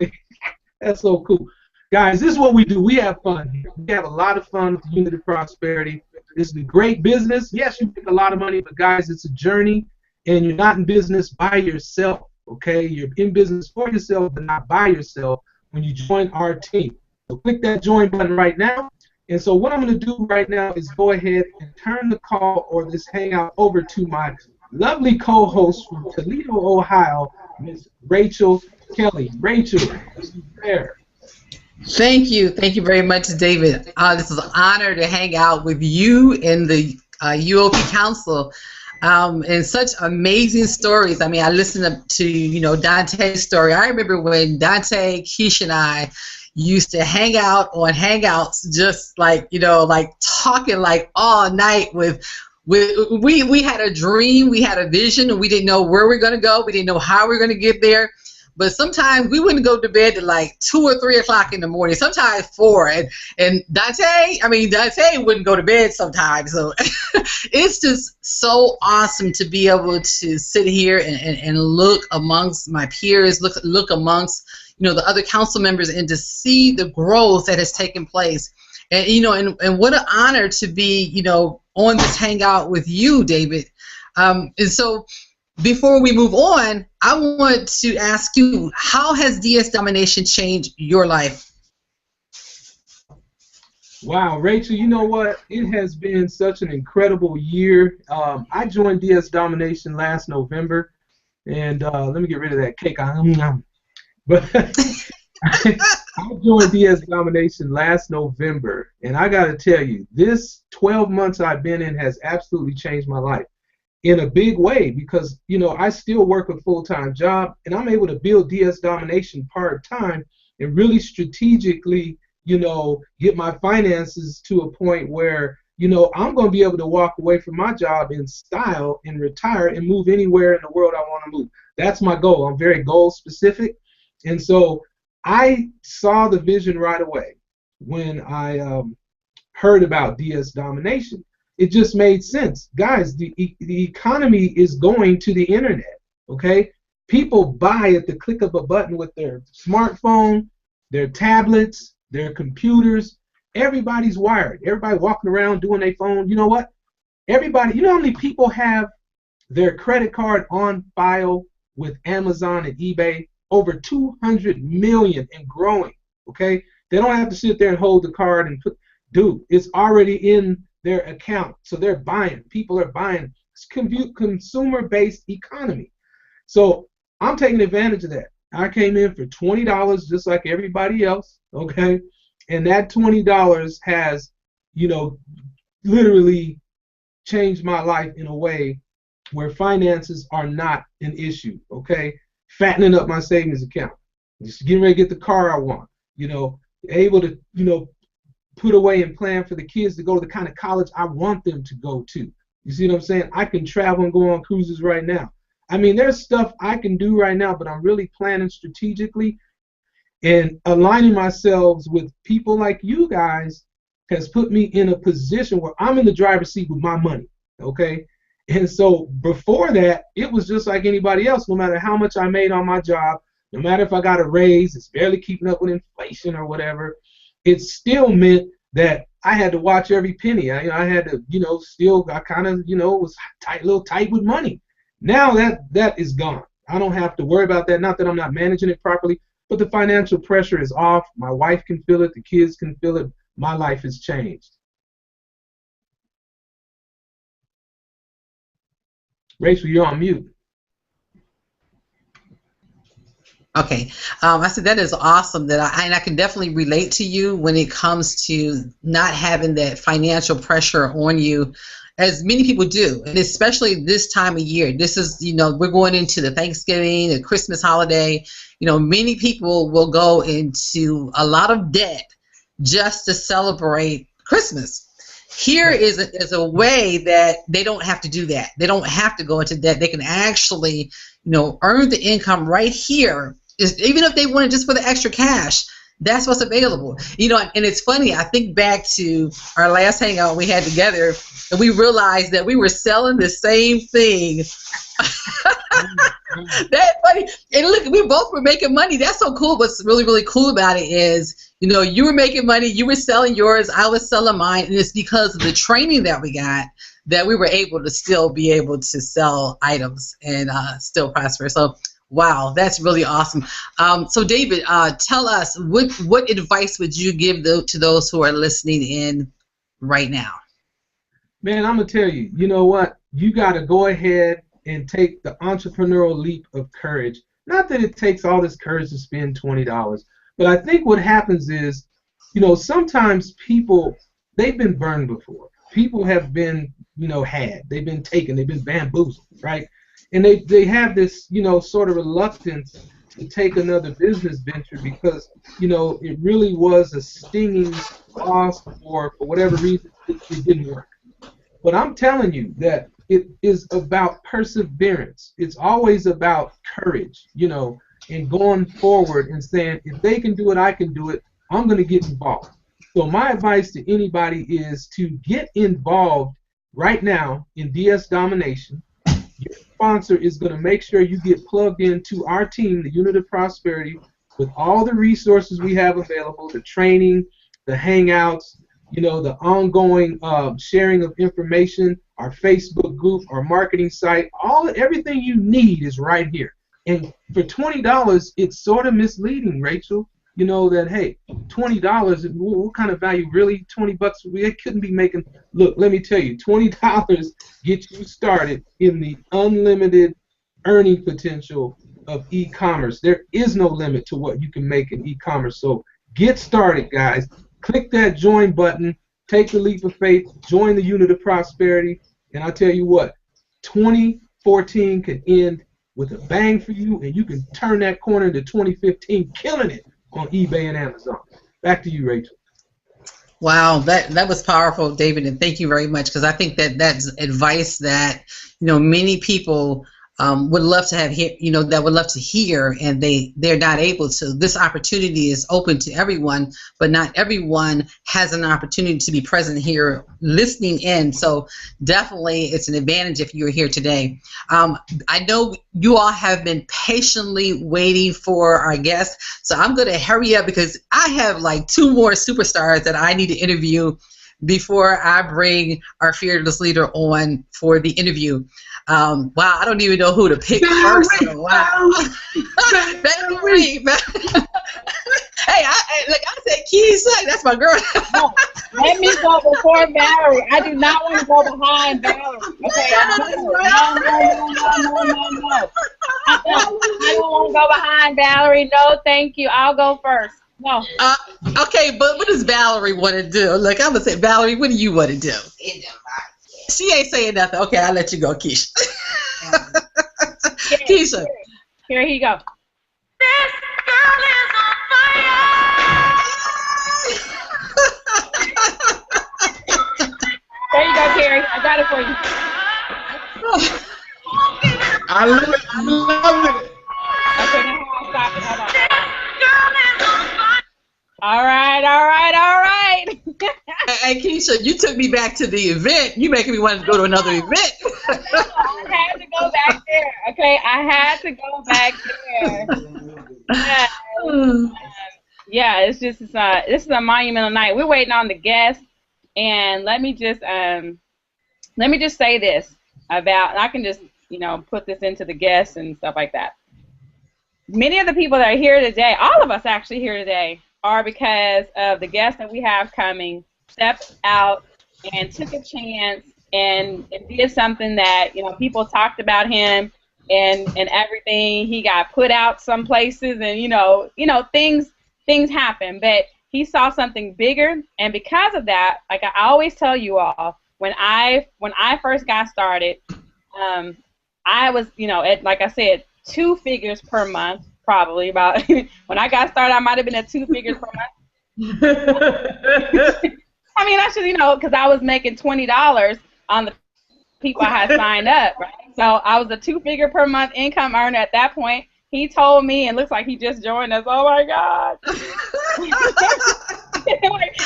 That's so cool. Guys, this is what we do. We have fun here. We have a lot of fun with Unity Prosperity. This is a great business. Yes, you make a lot of money, but guys, it's a journey, and you're not in business by yourself, okay? You're in business for yourself, but not by yourself when you join our team. So click that join button right now. And so what I'm going to do right now is go ahead and turn the call or this hangout over to my lovely co-host from Toledo, Ohio, Ms. Rachel Kelly. Rachel, are you there? Thank you very much, David. This is an honor to hang out with you and the UOP Council, and such amazing stories. I mean, I listened to Dante's story. I remember when Dante, Keisha, and I used to hang out on Hangouts, just like talking like all night. We had a dream, we had a vision, and we didn't know where we were going to go. We didn't know how we were going to get there. But sometimes we wouldn't go to bed till like 2 or 3 o'clock in the morning. Sometimes 4. And Dante wouldn't go to bed sometimes. So it's just so awesome to be able to sit here and look amongst my peers, look amongst the other council members, and to see the growth that has taken place. And and what an honor to be on this hangout with you, David. And so, before we move on, I want to ask you, how has DS Domination changed your life? Wow, Rachel, you know what? It has been such an incredible year. I joined DS Domination last November, and let me get rid of that cake. But I joined DS Domination last November, and I got to tell you, this 12 months I've been in has absolutely changed my life in a big way, because I still work a full-time job, and I'm able to build DS Domination part-time and really strategically get my finances to a point where I'm going to be able to walk away from my job in style and retire and move anywhere in the world I want to move. That's my goal. I'm very goal specific, and so I saw the vision right away when I heard about DS Domination. It just made sense. Guys, the economy is going to the internet, okay? People buy at the click of a button with their smartphone, their tablets, their computers. Everybody's wired. Everybody walking around doing their phone. You know what? Everybody, how many people have their credit card on file with Amazon and eBay? Over 200 million and growing, okay? They don't have to sit there and hold the card and dude, it's already in their account, so they're buying. People are buying. It's consumer-based economy. So I'm taking advantage of that. I came in for $20 just like everybody else, okay? And that $20 has, literally changed my life in a way where finances are not an issue, okay? Fattening up my savings account, just getting ready to get the car I want, able to, put away and plan for the kids to go to the kind of college I want them to go to. You see what I'm saying? I can travel and go on cruises right now. I mean, there's stuff I can do right now, but I'm really planning strategically, and aligning myself with people like you guys has put me in a position where I'm in the driver's seat with my money, okay? And so before that, it was just like anybody else. No matter how much I made on my job, No matter if I got a raise, it's barely keeping up with inflation or whatever. It still meant that I had to watch every penny. I had to, still, I kind of, was tight, little tight with money. Now that is gone. I don't have to worry about that. Not that I'm not managing it properly, but the financial pressure is off. My wife can feel it. The kids can feel it. My life has changed. Rachel, you're on mute. Okay, I said that is awesome. I can definitely relate to you when it comes to not having that financial pressure on you, as many people do, and especially this time of year. This is, we're going into the Thanksgiving, the Christmas holiday. Many people will go into a lot of debt just to celebrate Christmas. Here is a way that they don't have to do that. They don't have to go into debt. They can actually, earn the income right here. Even if they want it just for the extra cash, that's what's available. And it's funny, I think back to our last hangout we had together, and we realized that we were selling the same thing. That's funny. And look, we both were making money. That's so cool. What's really, really cool about it is, you were making money, you were selling yours, I was selling mine, and it's because of the training that we got that we were able to still be able to sell items and still prosper. So wow, that's really awesome. So David, tell us, what advice would you give to those who are listening in right now? Man, I'm going to tell you, you know what? You got to go ahead and take the entrepreneurial leap of courage. Not that it takes all this courage to spend $20, but I think what happens is, sometimes people, they've been burned before. People have been, had. They've been taken. They've been bamboozled, right? And they have this, sort of reluctance to take another business venture because, it really was a stinging loss, or for whatever reason it didn't work. But I'm telling you that it is about perseverance. It's always about courage, and going forward and saying, if they can do it, I can do it. I'm going to get involved. So my advice to anybody is to get involved right now in DS Domination. Your sponsor is going to make sure you get plugged into our team, the Unit of Prosperity, with all the resources we have available, the training, the hangouts, the ongoing sharing of information, our Facebook group, our marketing site, everything you need is right here. And for $20, it's sort of misleading, Rachel. That, hey, $20, what kind of value? Really, $20? We couldn't be making. Look, let me tell you, $20 gets you started in the unlimited earning potential of e-commerce. There is no limit to what you can make in e-commerce. So get started, guys. Click that join button. Take the leap of faith. Join the Unit of Prosperity. And I'll tell you what, 2014 can end with a bang for you, and you can turn that corner into 2015, killing it on eBay and Amazon. Back to you, Rachel. Wow, that was powerful, David, and thank you very much, because I think that's advice that many people would love to have that would love to hear, and they're not able to. This opportunity is open to everyone, but not everyone has an opportunity to be present here listening in. So definitely it's an advantage if you're here today. I know you all have been patiently waiting for our guests, so I'm going to hurry up because I have like 2 more superstars that I need to interview before I bring our fearless leader on for the interview. Wow, I don't even know who to pick first. Wow. Valerie. Hey, I said Keisha, that's my girl. No, let me go before Valerie. I do not want to go behind Valerie. Okay, no. I don't want to go behind Valerie. No, thank you. I'll go first. No. Okay, but what does Valerie want to do? Look, I'm going to say, Valerie, what do you want to do? She ain't saying nothing. Okay, I'll let you go, Keisha. Keisha. Here he go. This girl is on fire. There you go, Carrie. I got it for you. I love it. I love it. Okay, now I'll stop it. Hold on. This girl is on fire. All right. Hey, Keisha, you took me back to the event. You making me want to go to another event. I had to go back there. Okay, I had to go back there. Yeah, yeah, it's just this is a monumental night. We're waiting on the guests, and let me just say this about, and I can just put this into the guests and stuff like that. Many of the people that are here today, all of us actually here today, are because of the guests that we have coming, stepped out and took a chance and did something that people talked about him and everything. He got put out some places, and things happen, but he saw something bigger, and because of that, like I always tell you all, when I first got started, I was at, like I said, 2 figures per month, probably about when I got started I might have been at 2 figures per month. I mean, I should because I was making $20 on the people I had signed up, right? So I was a 2-figure per month income earner at that point. He told me, and looks like he just joined us. Oh my God!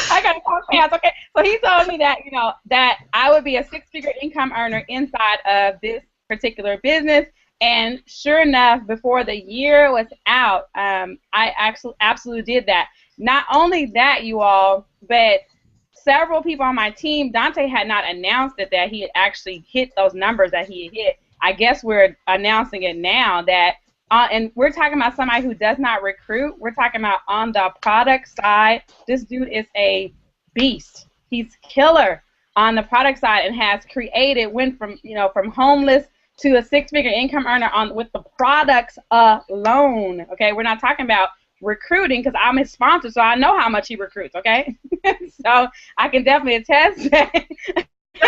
I got to talk fast. Okay, so he told me that that I would be a 6-figure income earner inside of this particular business. And sure enough, before the year was out, I absolutely did that. Not only that, you all, but several people on my team, Dante had not announced it, that he had actually hit those numbers that he had hit. I guess we're announcing it now that, and we're talking about somebody who does not recruit. We're talking about on the product side. This dude is a beast. He's killer on the product side and has created, went from from homeless to a 6-figure income earner with the products alone. Okay, we're not talking about recruiting because I'm his sponsor, so I know how much he recruits. Okay, so I can definitely attest that. I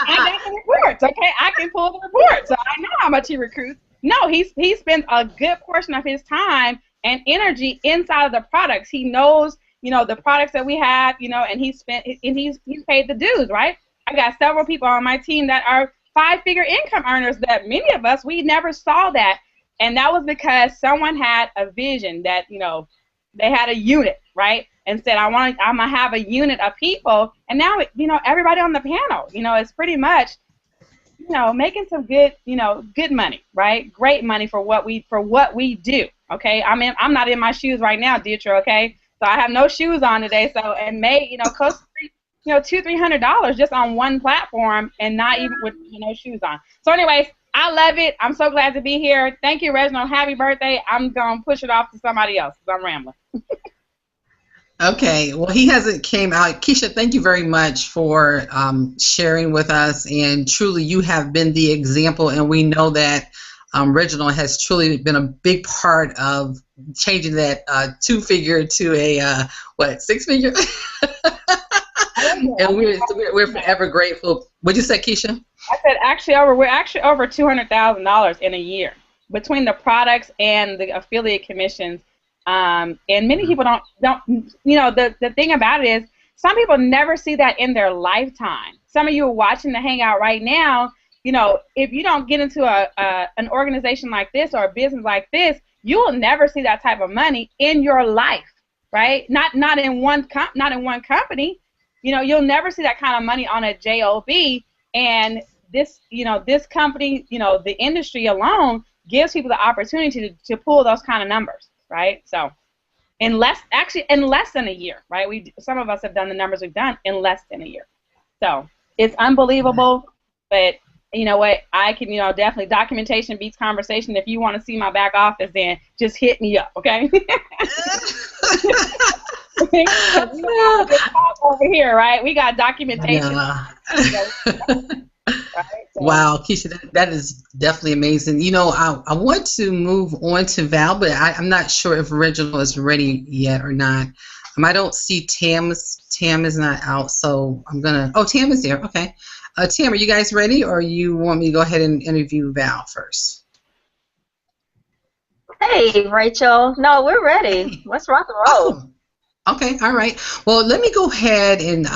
got the reports. Okay, I can pull the reports, so I know how much he recruits. No, he spends a good portion of his time and energy inside of the products. He knows, the products that we have, and he's paid the dues, right? I got several people on my team that are 5-figure income earners that many of us, we never saw that, and that was because someone had a vision that they had a unit, right, and said I'm gonna have a unit of people, and now everybody on the panel is pretty much making some good good money, right? Great money for what we do. Okay, I'm not in my shoes right now, Dietra. Okay, so I have no shoes on today, so and made close to $200-300 just on one platform, and not even with no shoes on. So anyways, I love it. I'm so glad to be here. Thank you, Reginald. Happy birthday. I'm gonna push it off to somebody else because I'm rambling. Okay, well, he hasn't came out. Keisha, thank you very much for sharing with us, and truly you have been the example, and we know that Reginald has truly been a big part of changing that 2-figure to a 6-figure? And we're forever grateful. What'd you say, Keisha? I said we're actually over $200,000 in a year between the products and the affiliate commissions. And many people don't the thing about it is some people never see that in their lifetime. Some of you are watching the Hangout right now. If you don't get into an organization like this or a business like this, you'll never see that type of money in your life, right? Not in one company. You'll never see that kind of money on a job. And this this company, the industry alone gives people the opportunity to pull those kind of numbers. Right, so in less than a year, right? Some of us have done the numbers we've done in less than a year, so it's unbelievable. But you know what? I can, definitely documentation beats conversation. If you want to see my back office, then just hit me up, okay? Over here, right? We got documentation. Right? So. Wow, Keisha, that is definitely amazing. I want to move on to Val, but I'm not sure if Reginald is ready yet or not. I don't see Tam is not out, so I'm gonna. Oh, Tam is there. Okay, Tam, are you guys ready, or you want me to go ahead and interview Val first? Hey, Rachel. No, we're ready. Let's rock and roll. Oh, okay, all right. Well, let me go ahead and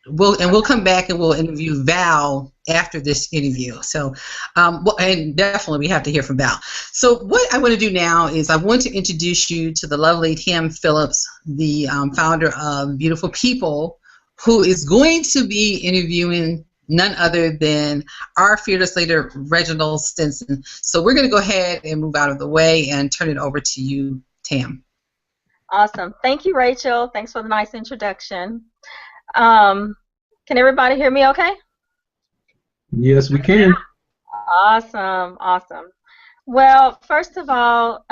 we'll come back and we'll interview Val after this interview. So, and definitely we have to hear from Val. So what I want to do now is I want to introduce you to the lovely Tam Phillips, the founder of Beautiful People, who is going to be interviewing none other than our fearless leader, Reginald Stinson. So we're going to go ahead and move out of the way and turn it over to you, Tam. Awesome. Thank you, Rachel. Thanks for the nice introduction. Can everybody hear me okay? Yes, we can. Awesome. Awesome. Well, first of all,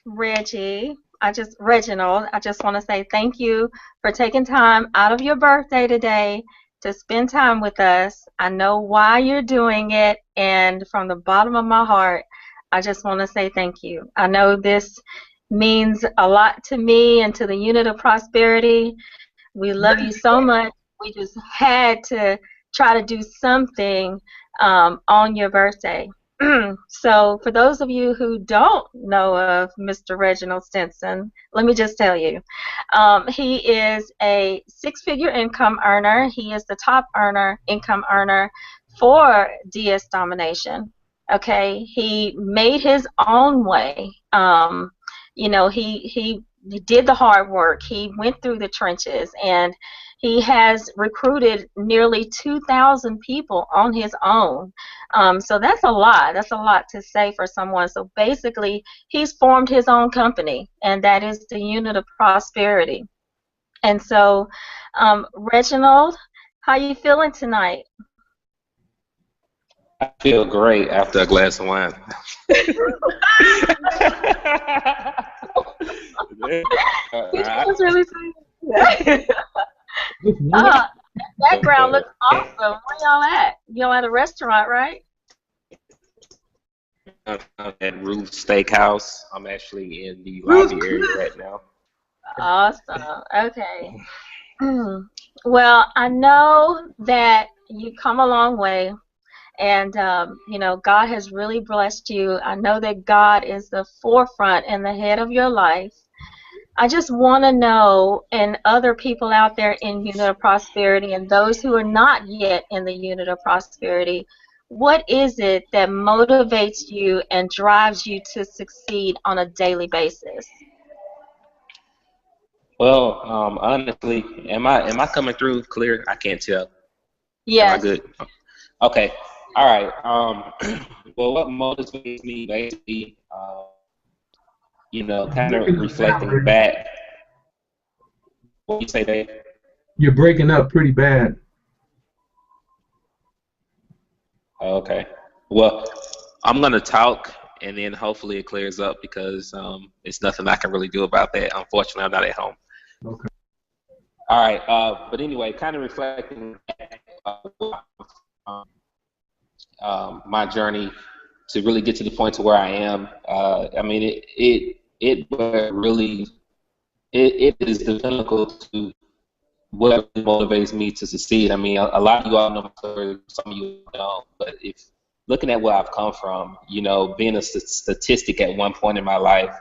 Reginald, I just want to say thank you for taking time out of your birthday today to spend time with us. I know why you're doing it, and from the bottom of my heart, I just want to say thank you. I know this means a lot to me and to the unit of Prosperity. We love you so much. We just had to try to do something on your birthday. So for those of you who don't know of Mr. Reginald Stinson, let me just tell you, he is a six-figure income earner. He is the top income earner for DS Domination. Okay, he made his own way. You know, he did the hard work. He went through the trenches, and he has recruited nearly 2,000 people on his own. So that's a lot. That's a lot to say for someone. So basically, he's formed his own company, and that is the Unit of Prosperity. And so, Reginald, how you feeling tonight? I feel great after a glass of wine. That's really sweet. Background looks awesome. Where y'all at? Y'all at a restaurant, right? I'm at Ruth Steakhouse. I'm actually in the lobby area right now. Awesome. Okay. Well, I know that you've come a long way, and you know, God has really blessed you. I know that God is the forefront and the head of your life. I just want to know, and other people out there in Unit of Prosperity and those who are not yet in the Unit of Prosperity, what is it that motivates you and drives you to succeed on a daily basis? Well, honestly, am I coming through clear? I can't tell. Yes. Am I good? Okay. All right. Well, what motivates me basically, you know, kind of reflecting back. What do you say, Dave? You're breaking up pretty bad. Okay. Well, I'm gonna talk, and then hopefully it clears up because it's nothing I can really do about that. Unfortunately, I'm not at home. Okay. All right. But anyway, kind of reflecting my journey to really get to the point to where I am. I mean, it really is the pinnacle to what motivates me to succeed. I mean, a lot of you all know my story, some of you don't, but if looking at where I've come from, you know, being a statistic at one point in my life,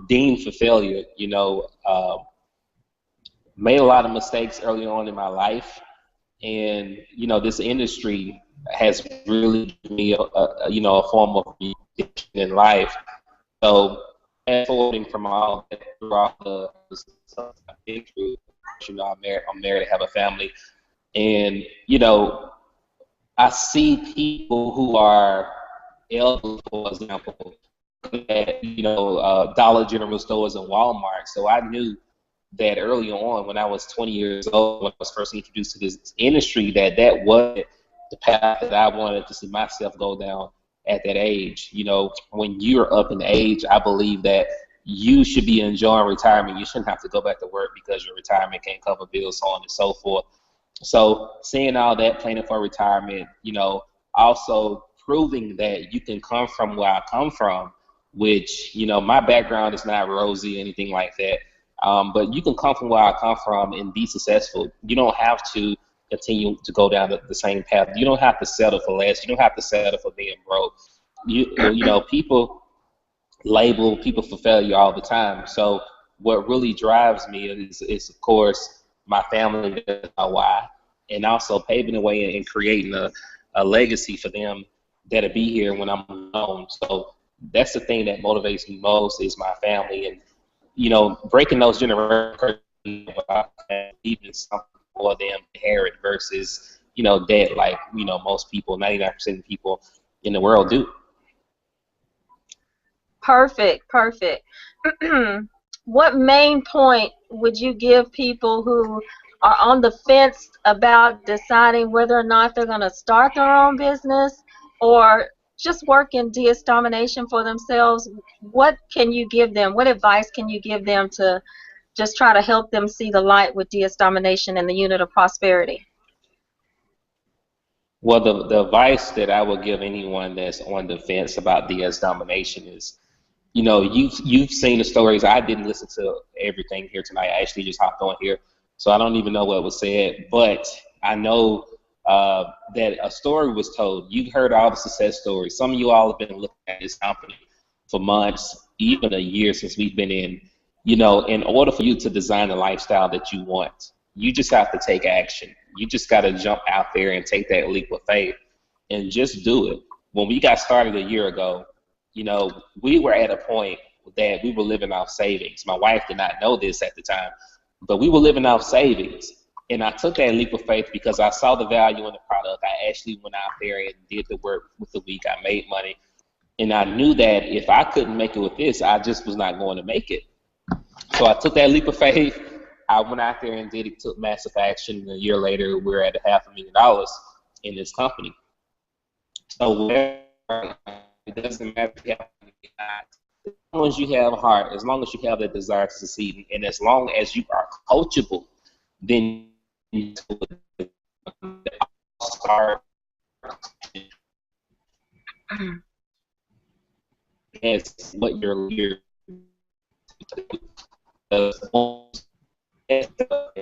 deemed for failure, you know, made a lot of mistakes early on in my life, and you know, this industry has really given me you know, a form of redemption in life. So, fast forwarding from all that, throughout the stuff I've been through, you know, I'm married, I have a family, and you know, I see people who are elderly, for example, at, you know, Dollar General stores and Walmart. So I knew that early on, when I was 20 years old, when I was first introduced to this industry, that wasn't the path that I wanted to see myself go down at that age. You know, when you're up in age, I believe that you should be enjoying retirement. You shouldn't have to go back to work because your retirement can't cover bills, so on and so forth. So seeing all that, planning for retirement, you know, also proving that you can come from where I come from, which, you know, my background is not rosy or anything like that. But you can come from where I come from and be successful. You don't have to continue to go down the same path. You don't have to settle for less. You don't have to settle for being broke. You know, people label people for failure all the time. So what really drives me is of course, my family, that's my why, and also paving the way and creating a legacy for them that'll be here when I'm gone. So that's the thing that motivates me most is my family, and you know, breaking those generations, even something for them to inherit versus debt like most people, 99% of people in the world do. Perfect, perfect. What main point would you give people who are on the fence about deciding whether or not they're going to start their own business or just work in DS domination for themselves? What can you give them? What advice can you give them to just try to help them see the light with DS domination and the unit of prosperity? Well, the advice that I would give anyone that's on the fence about DS domination is, you've seen the stories. I didn't listen to everything here tonight. I actually just hopped on here, so I don't even know what was said. But I know that a story was told. You've heard all the success stories. Some of you all have been looking at this company for months, even a year since we've been in. In order for you to design the lifestyle that you want, you just have to take action. You just got to jump out there and take that leap of faith and just do it. When we got started a year ago, we were at a point that we were living off savings. My wife did not know this at the time, but we were living off savings. And I took that leap of faith because I saw the value in the product. I actually went out there and did the work with the week. I made money. And I knew that if I couldn't make it with this, I just was not going to make it. So I took that leap of faith. I went out there and did it, took massive action. And a year later, we're at $500,000 in this company. So it doesn't matter if you have as long as you have a heart, as long as you have that desire to succeed, and as long as you are coachable, then you start as what you're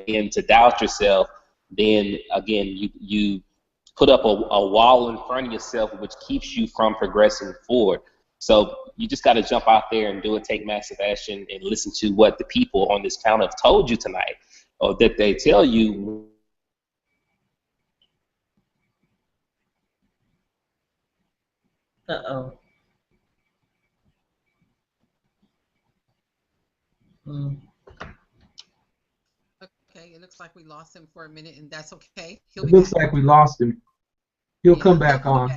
and to doubt yourself, then again you put up a wall in front of yourself which keeps you from progressing forward. So you just got to jump out there and do it, take massive action, and listen to what the people on this panel have told you tonight, or that they tell you. Uh-oh. Okay, it looks like we lost him for a minute, and that's okay. It looks like we lost him. He'll come back on.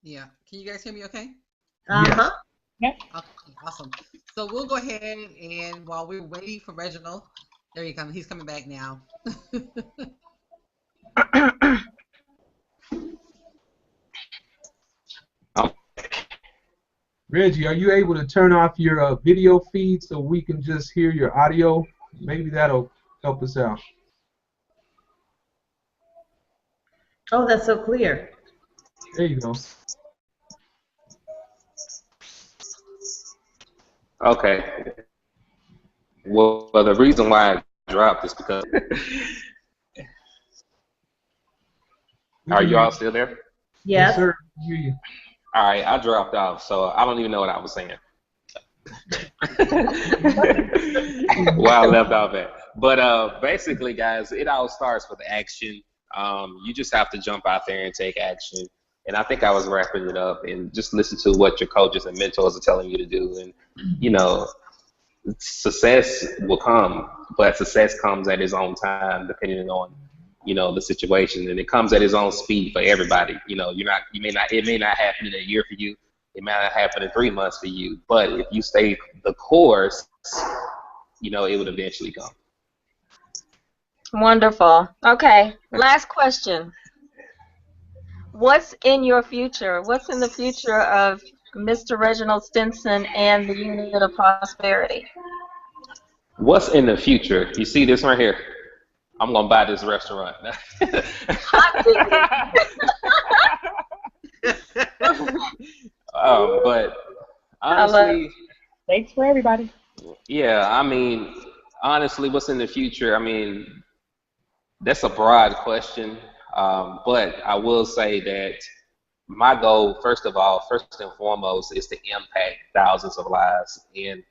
Yeah. Can you guys hear me okay? Uh-huh. Yeah. Okay, awesome. So we'll go ahead and while we're waiting for Reginald, there he comes. He's coming back now. Reggie, are you able to turn off your video feed so we can just hear your audio? Maybe that'll help us out. Oh, that's so clear. There you go. Okay. Well, the reason why I dropped is because. Are you all still there? Yes. Yes, sir. I hear you. All right, I dropped off, so I don't even know what I was saying. Where I left off at. But basically, guys, it all starts with action. You just have to jump out there and take action. And I think I was wrapping it up, and just listen to what your coaches and mentors are telling you to do. And, success will come, but success comes at its own time, depending on, the situation, and it comes at its own speed for everybody. It may not happen in a year for you. It may not happen in 3 months for you, but if you stay the course, it would eventually come. Wonderful. Okay, last question. What's in your future? What's in the future of Mr. Reginald Stinson and the Unit of Prosperity? What's in the future? You see this right here? I'm going to buy this restaurant. But honestly, thanks for everybody. Yeah, honestly, what's in the future? That's a broad question, but I will say that my goal, first and foremost, is to impact thousands of lives. And,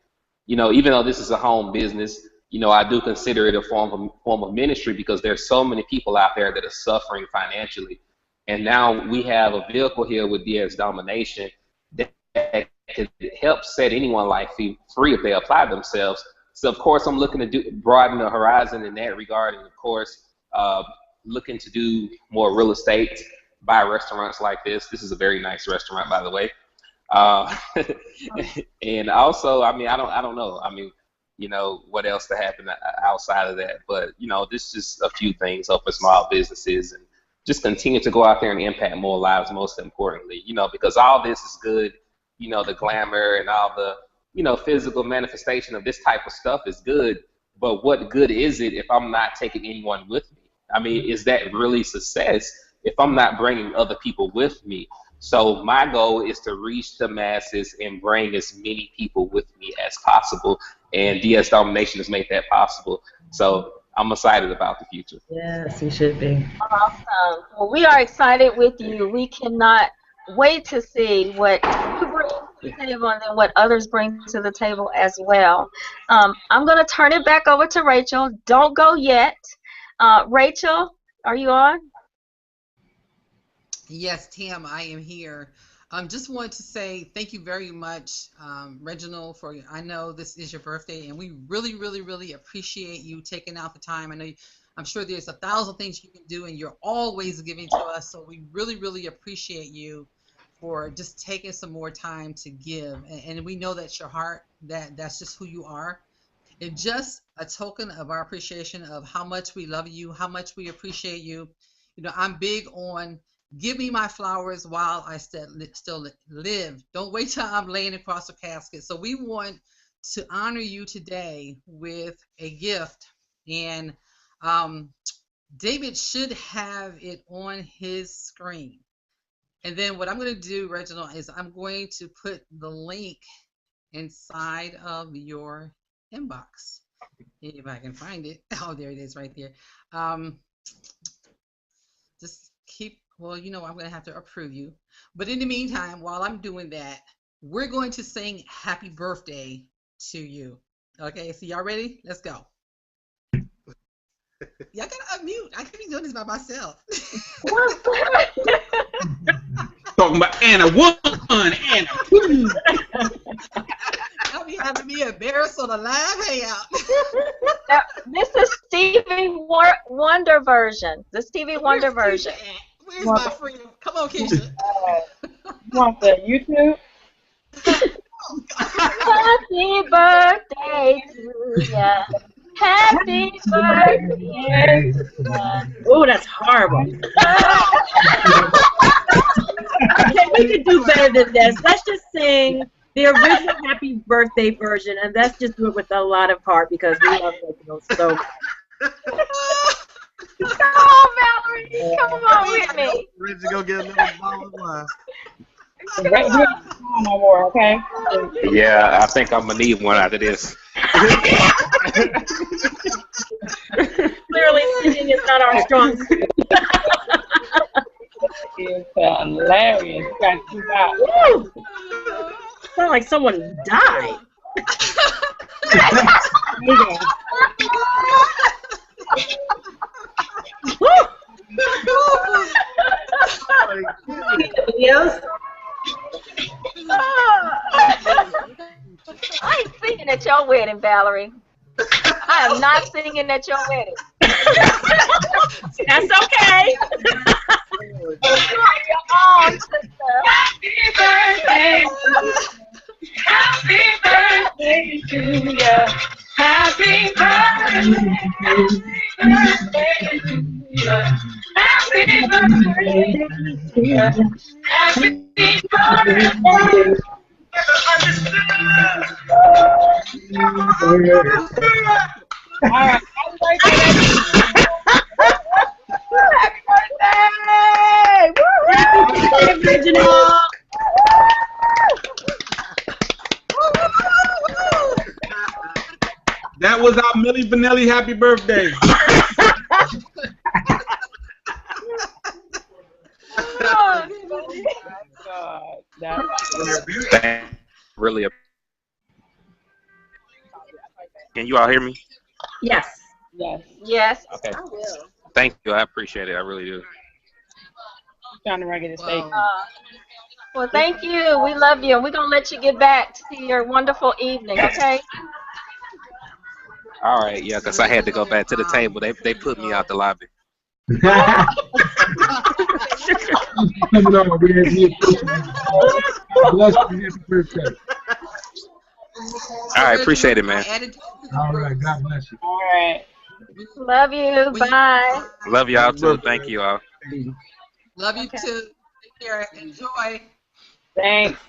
even though this is a home business, I do consider it a form of ministry, because there's so many people out there that are suffering financially. And now we have a vehicle here with DS Domination that can help set anyone's life free if they apply themselves. So, of course, I'm looking to broaden the horizon in that regard. And, of course, looking to do more real estate, buy restaurants like this. This is a very nice restaurant, by the way. Uh, and also, I mean, I don't know. I mean, you know, what else to happen outside of that? But you know, this is just a few things, open small businesses, and just continue to go out there and impact more lives. Most importantly, you know, because all this is good. You know, the glamour and all the, you know, physical manifestation of this type of stuff is good. But what good is it if I'm not taking anyone with me? I mean, is that really success if I'm not bringing other people with me? So my goal is to reach the masses and bring as many people with me as possible. And DS Domination has made that possible. So I'm excited about the future. Yes, you should be. Awesome. Well, we are excited with you. We cannot wait to see what you bring to the table and then what others bring to the table as well. I'm going to turn it back over to Rachel. Don't go yet. Rachel, are you on? Yes, Tam, I am here. Just wanted to say thank you very much, Reginald, for, I know this is your birthday, and we really, really, really appreciate you taking out the time. I know I'm sure there's 1,000 things you can do, and you're always giving to us, so we really, really appreciate you for just taking some more time to give. And we know that's your heart, that's just who you are. And just a token of our appreciation of how much we love you, how much we appreciate you. You know, I'm big on give me my flowers while I still live. Don't wait till I'm laying across a casket. So we want to honor you today with a gift. And David should have it on his screen. And then what I'm going to do, Reginald, is I'm going to put the link inside of your inbox. If I can find it. Oh, there it is right there. Just keep, well, you know, I'm going to have to approve you. But in the meantime, while I'm doing that, we're going to sing happy birthday to you. Okay, so y'all ready? Let's go. Y'all gotta unmute. I can't be doing this by myself. Talking about Anna 1, Anna 2. I'll be having me embarrassed on a live hangout. Now, this is Stevie Wonder version. The Stevie Wonder version. Where's my freedom? Come on, Keisha. You want the YouTube? Happy birthday to ya. Happy birthday to ya. Oh, that's horrible. Okay, we could do better than this. Let's just sing the original Happy Birthday version, and let's just do it with a lot of heart because we love Reginald so. Come on, Valerie. Come on with me. Ready to go get another bottle of wine. No more, okay? Yeah, I think I'm gonna need one after this. Clearly, singing is not our strong suit. It's hilarious. You guys do that. Woo! Sound like someone died. Yes. I ain't singing at your wedding, Valerie. I am not singing at your wedding. That's okay. You're your own sister. Happy birthday. Happy birthday to ya. Happy birthday. Happy birthday to ya. Happy birthday to ya. Happy birthday. All right. Happy birthday. Happy birthday! Happy birthday, Reginald. That was our Milli Vanilli happy birthday. Oh, God. That's Really. Can you all hear me? Yes. yes. yes, Okay. I will. Thank you. I appreciate it. I really do. Trying to regular steak. Well, thank you. We love you, and we're gonna let you get back to your wonderful evening. Okay. All right. Yeah, because I had to go back to the table. They put me out the lobby. Thanks for coming on, Red. We appreciate it. God bless you. Happy birthday. All right, appreciate it, man. All right, God bless you. All right. Love you. Bye. Love y'all too. Thank you all. Love you Okay. too. Take care. Enjoy. Thanks.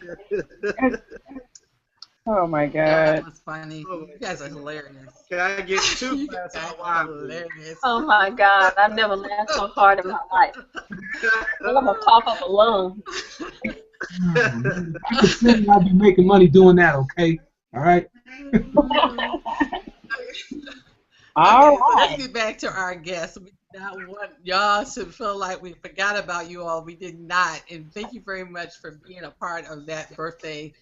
Oh my That God. was funny. You guys are hilarious. Can I get two You glasses guys of are wine, please? hilarious. Oh my God, I've never laughed so hard in my life. I'm gonna cough up a lung. If I could sing, I'd be making money doing that, okay? All right? All Okay, so let's right. get back to our guests. We did not want y'all to feel like we forgot about you all. We did not. And thank you very much for being a part of that birthday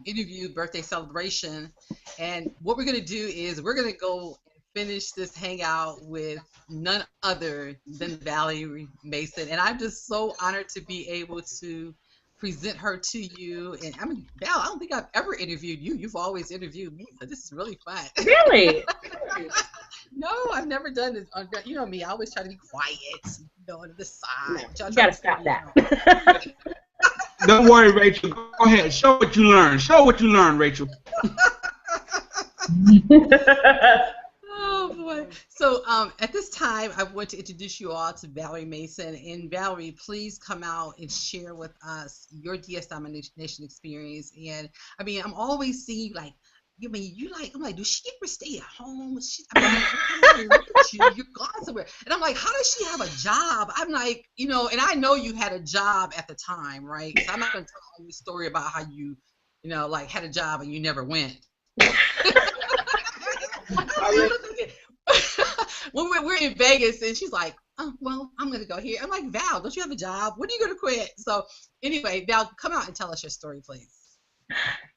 interview, birthday celebration. And what we're going to do is we're going to go and finish this hangout with none other than Valerie Mason. And I'm just so honored to be able to present her to you. And I mean, Val, I don't think I've ever interviewed you. You've always interviewed me, so this is really fun. Really? No, I've never done this. You know me, I always try to be quiet, on the side. You gotta stop that. Don't worry, Rachel. Go ahead. Show what you learned. Show what you learned, Rachel. Oh boy. So at this time, I want to introduce you all to Valerie Mason. And Valerie, please come out and share with us your DS Domination experience. And I mean, I'm always seeing you like, I'm like, does she ever stay at home? You're gone somewhere. And I'm like, how does she have a job? I'm like, and I know you had a job at the time, right? So I'm not going to tell you the story about how you, like had a job and you never went. When we're in Vegas and she's like, oh, well, I'm going to go here. I'm like, Val, don't you have a job? When are you going to quit? So anyway, Val, come out and tell us your story, please.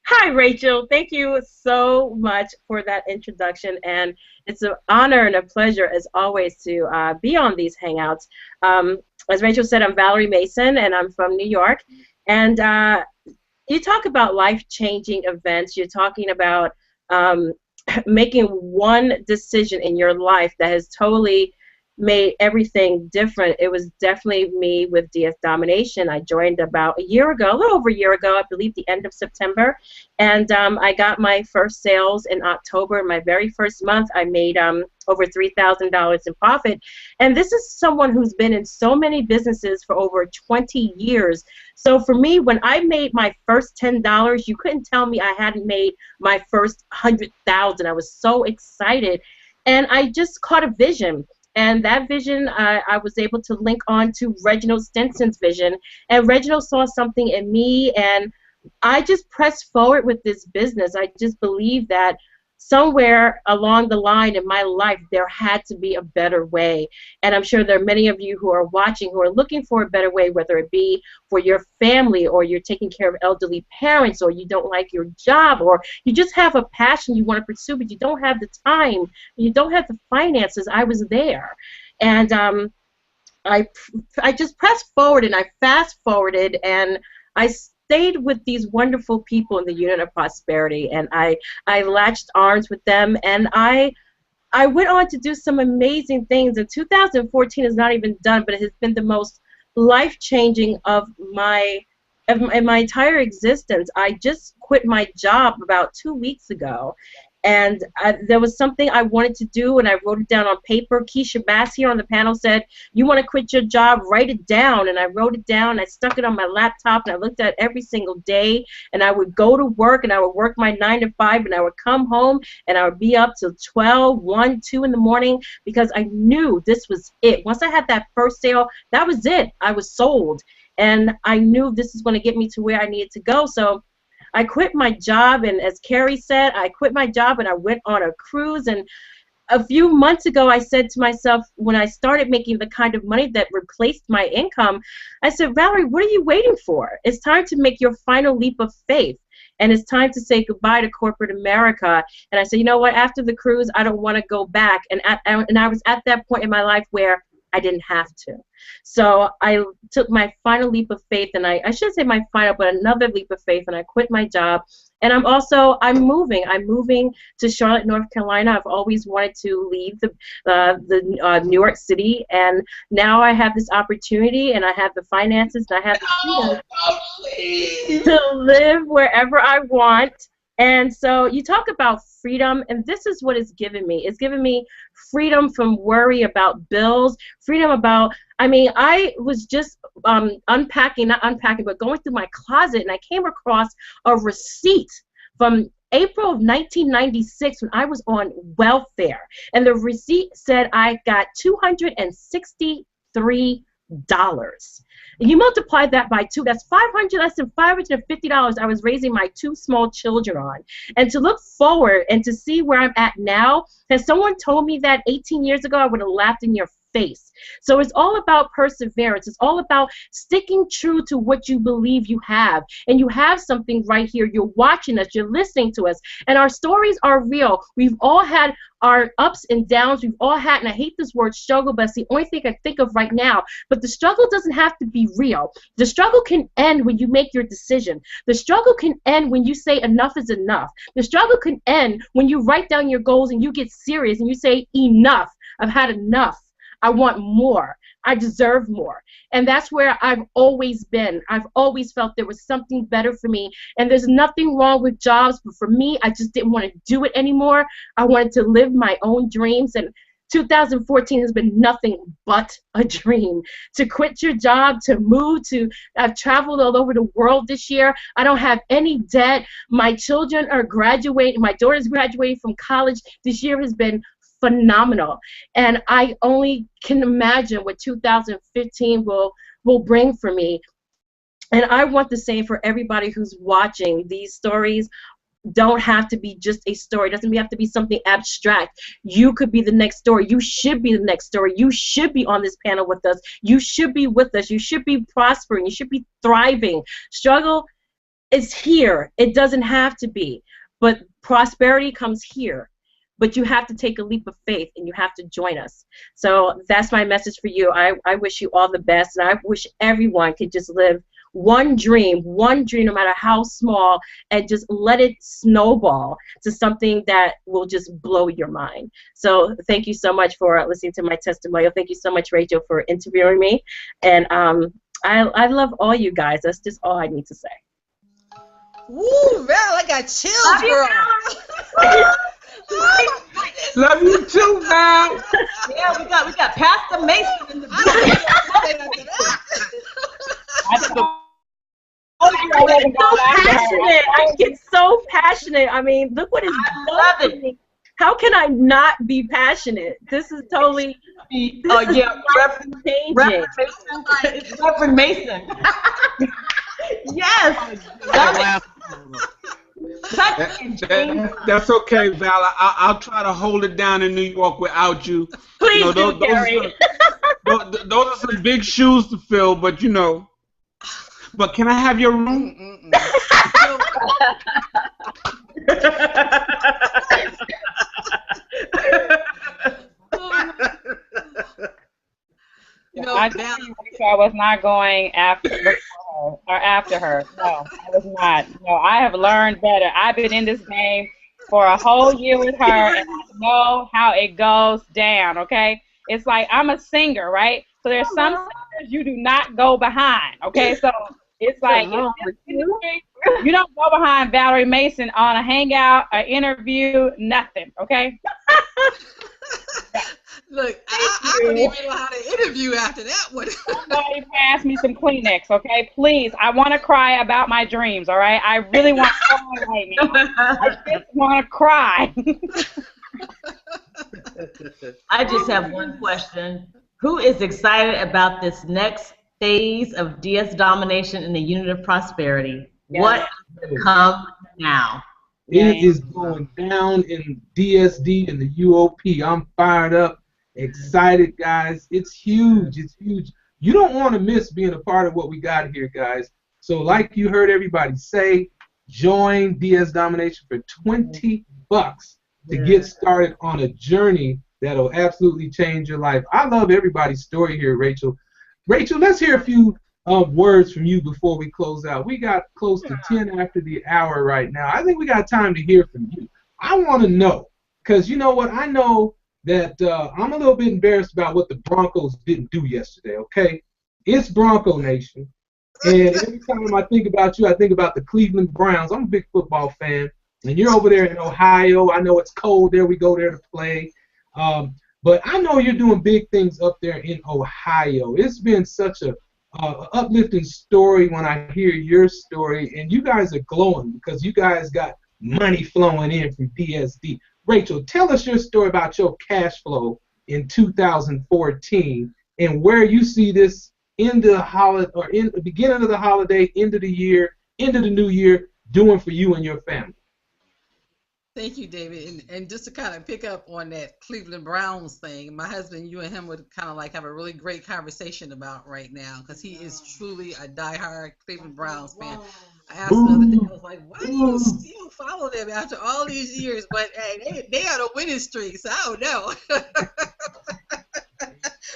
Hi, Rachel. Thank you so much for that introduction. And it's an honor and a pleasure, as always, to be on these Hangouts. As Rachel said, I'm Valerie Mason, and I'm from New York. And you talk about life-changing events. You're talking about making one decision in your life that has totally made everything different. It was definitely me with DS Domination. I joined about a little over a year ago, I believe the end of September, and I got my first sales in October. My very first month, I made over $3,000 in profit, and this is someone who's been in so many businesses for over 20 years. So for me, when I made my first $10, you couldn't tell me I hadn't made my first $100,000. I was so excited, and I just caught a vision. And that vision, I was able to link on to Reginald Stinson's vision. And Reginald saw something in me, and I just pressed forward with this business. I just believe that somewhere along the line in my life, there had to be a better way. And I'm sure there are many of you who are watching who are looking for a better way, whether it be for your family, or you're taking care of elderly parents, or you don't like your job, or you just have a passion you want to pursue, but you don't have the time, you don't have the finances. I was there. And I just pressed forward, and I fast forwarded, and I stayed with these wonderful people in the unit of prosperity, and I latched arms with them, and I went on to do some amazing things. And 2014 is not even done, but it has been the most life-changing of my entire existence. I just quit my job about 2 weeks ago, and there was something I wanted to do, and I wrote it down on paper. Keisha Bass here on the panel said, you want to quit your job, write it down. And I wrote it down, I stuck it on my laptop, and I looked at it every single day. And I would go to work, and I would work my 9 to 5, and I would come home, and I would be up till 12, 1, 2 in the morning, because I knew this was it. Once I had that first sale, that was it. I was sold. And I knew this is going to get me to where I needed to go. So I quit my job, and as Carrie said, I quit my job and I went on a cruise. And a few months ago, I said to myself, when I started making the kind of money that replaced my income, I said, Valerie, what are you waiting for? It's time to make your final leap of faith. And it's time to say goodbye to corporate America. And I said, you know what, after the cruise, I don't want to go back. And I was at that point in my life where I didn't have to. So I took my final leap of faith, and I shouldn't say my final, but another leap of faith, and I quit my job, And I'm moving. I'm moving to Charlotte, North Carolina. I've always wanted to leave the New York City, and now I have this opportunity, and I have the finances, and I have the freedom to live wherever I want. And so you talk about freedom, and this is what it's given me. It's given me freedom from worry about bills, freedom about, I was just not unpacking, but going through my closet, and I came across a receipt from April of 1996 when I was on welfare. And the receipt said I got $263. You multiply that by 2, that's less than $550 I was raising my 2 small children on. And to look forward and to see where I'm at now, has someone told me that 18 years ago, I would have laughed in your face. So it's all about perseverance. It's all about sticking true to what you believe you have. And you have something right here. You're watching us. You're listening to us. And our stories are real. We've all had our ups and downs. We've all had, and I hate this word struggle, but it's the only thing I think of right now. But the struggle doesn't have to be real. The struggle can end when you make your decision. The struggle can end when you say enough is enough. The struggle can end when you write down your goals and you get serious and you say enough. I've had enough. I want more. I deserve more. And that's where I've always been. I've always felt there was something better for me. And there's nothing wrong with jobs, but for me, I just didn't want to do it anymore. I wanted to live my own dreams. And 2014 has been nothing but a dream. To quit your job, to move, I've traveled all over the world this year. I don't have any debt. My children are graduating. My daughter's graduating from college. This year has been phenomenal, and I only can imagine what 2015 will bring for me. And I want the same for everybody who's watching. These stories don't have to be just a story. It doesn't have to be something abstract. You could be the next story. You should be the next story. You should be on this panel with us. You should be with us. You should be prospering. You should be thriving. Struggle is here. It doesn't have to be, but prosperity comes here. But you have to take a leap of faith, and you have to join us. So that's my message for you. I wish you all the best, and I wish everyone could just live one dream, no matter how small, and just let it snowball to something that will just blow your mind. So thank you so much for listening to my testimonial. Thank you so much, Rachel, for interviewing me. And I love all you guys. That's just all I need to say. Woo, Val, I got chills, girl. Love you too, Val. Yeah, we got Pastor Mason in the building. I get so passionate. I mean, look what it's done to me. How can I not be passionate? This is totally Reverend Mason. Yes. That's okay, Val. I'll try to hold it down in New York without you. Please do, Gary. Those are some big shoes to fill, but you know. But can I have your room? You know, I was not going after her. No, I was not. No, I have learned better. I've been in this game for a whole year with her, and I know how it goes down, okay? It's like I'm a singer, right? So there's some singers you do not go behind, okay? So it's like you don't go behind Valerie Mason on a hangout, an interview, nothing, okay? Look, I don't even know how to interview after that one. Somebody pass me some Kleenex, okay? Please, I want to cry about my dreams, all right? I really want to cry right now. I just want to cry. I just have one question. Who is excited about this next phase of DS Domination in the Unit of Prosperity? Yes. What will come now? It is going down in DSD and the UOP. I'm fired up, excited, guys. It's huge. It's huge. You don't want to miss being a part of what we got here, guys. So like you heard everybody say, join DS Domination for $20 to get started on a journey that'll absolutely change your life. I love everybody's story here, Rachel. Rachel, let's hear a few words from you before we close out. We got close to 10 after the hour right now. I think we got time to hear from you. I want to know, because you know what? I know that I'm a little bit embarrassed about what the Broncos didn't do yesterday, okay? It's Bronco Nation. And every time I think about you, I think about the Cleveland Browns. I'm a big football fan. And you're over there in Ohio. I know it's cold there. We go there to play. But I know you're doing big things up there in Ohio. It's been such a uplifting story when I hear your story. And you guys are glowing because you guys got money flowing in from DSD. Rachel, tell us your story about your cash flow in 2014 and where you see this in the holiday or in the beginning of the holiday, end of the year, end of the new year, doing for you and your family. Thank you, David. And just to kind of pick up on that Cleveland Browns thing, my husband, you and him would kind of like have a really great conversation about right now because he is truly a diehard Cleveland Browns fan. I asked him the other day, I was like, why do you still follow them after all these years? But hey, they are a winning streak, so I don't know.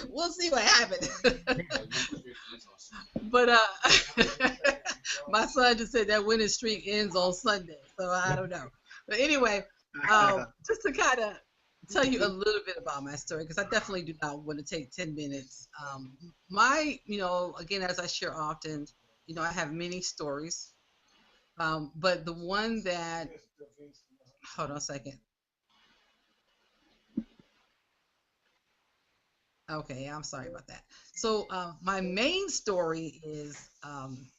We'll see what happens. But my son just said that winning streak ends on Sunday, so I don't know. But anyway, just to kind of tell you a little bit about my story, because I definitely do not want to take 10 minutes. Again, as I share often, I have many stories. But the one that, hold on a second. Okay, I'm sorry about that. So my main story is, I'm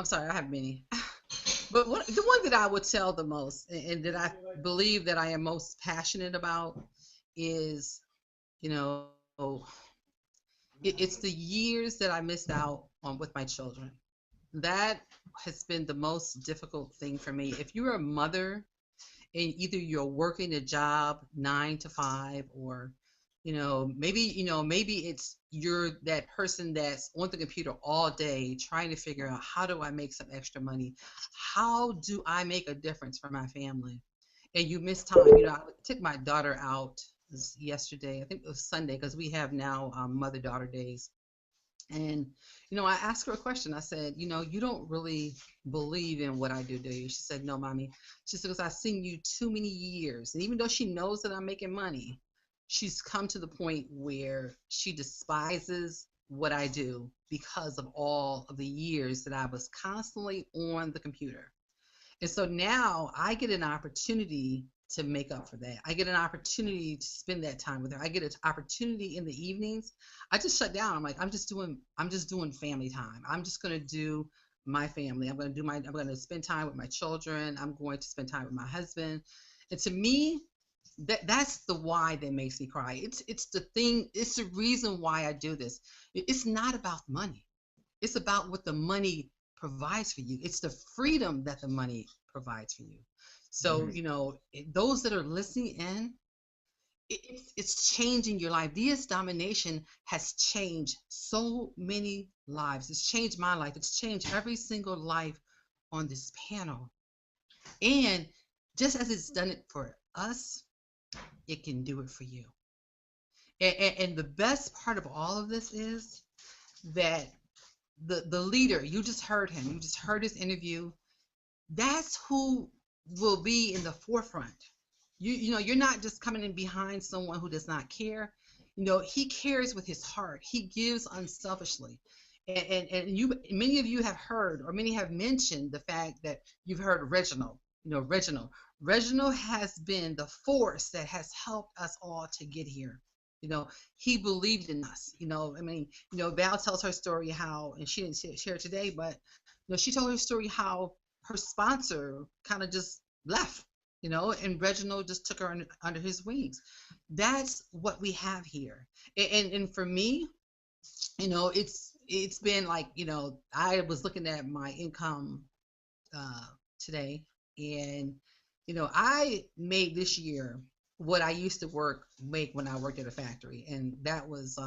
sorry, I have many. But the one that I would tell the most and that I believe that I am most passionate about is, it's the years that I missed out on with my children. That has been the most difficult thing for me. If you're a mother and either you're working a job 9 to 5 or maybe it's you're that person that's on the computer all day trying to figure out how do I make some extra money? How do I make a difference for my family? And you miss time. I took my daughter out yesterday. I think it was Sunday because we have now mother-daughter days. And, I asked her a question. I said, you don't really believe in what I do you? She said, no, Mommy. She said, because I've seen you too many years. And even though she knows that I'm making money, she's come to the point where she despises what I do because of all of the years that I was constantly on the computer. And so now I get an opportunity to make up for that. I get an opportunity to spend that time with her. I get an opportunity in the evenings. I just shut down. I'm like, I'm just doing family time. I'm just going to do my family. I'm going to spend time with my children. I'm going to spend time with my husband. And to me, that's the why that makes me cry. It's the reason why I do this. It's not about money. It's about what the money provides for you. It's the freedom that the money provides for you. So, those that are listening in, it's changing your life. DS Domination has changed so many lives. It's changed my life. It's changed every single life on this panel. And just as it's done it for us, it can do it for you. And the best part of all of this is that the leader, you just heard him, you just heard his interview. That's who will be in the forefront. You're not just coming in behind someone who does not care. He cares with his heart. He gives unselfishly. And many of you have heard, or many have mentioned the fact that you've heard Reginald. Reginald has been the force that has helped us all to get here. He believed in us. Val tells her story how, and she didn't share it today, but she told her story how her sponsor kind of just left, and Reginald just took her under his wings. That's what we have here. And for me, it's been like, I was looking at my income today, and I made this year what I used to make when I worked at a factory, and that was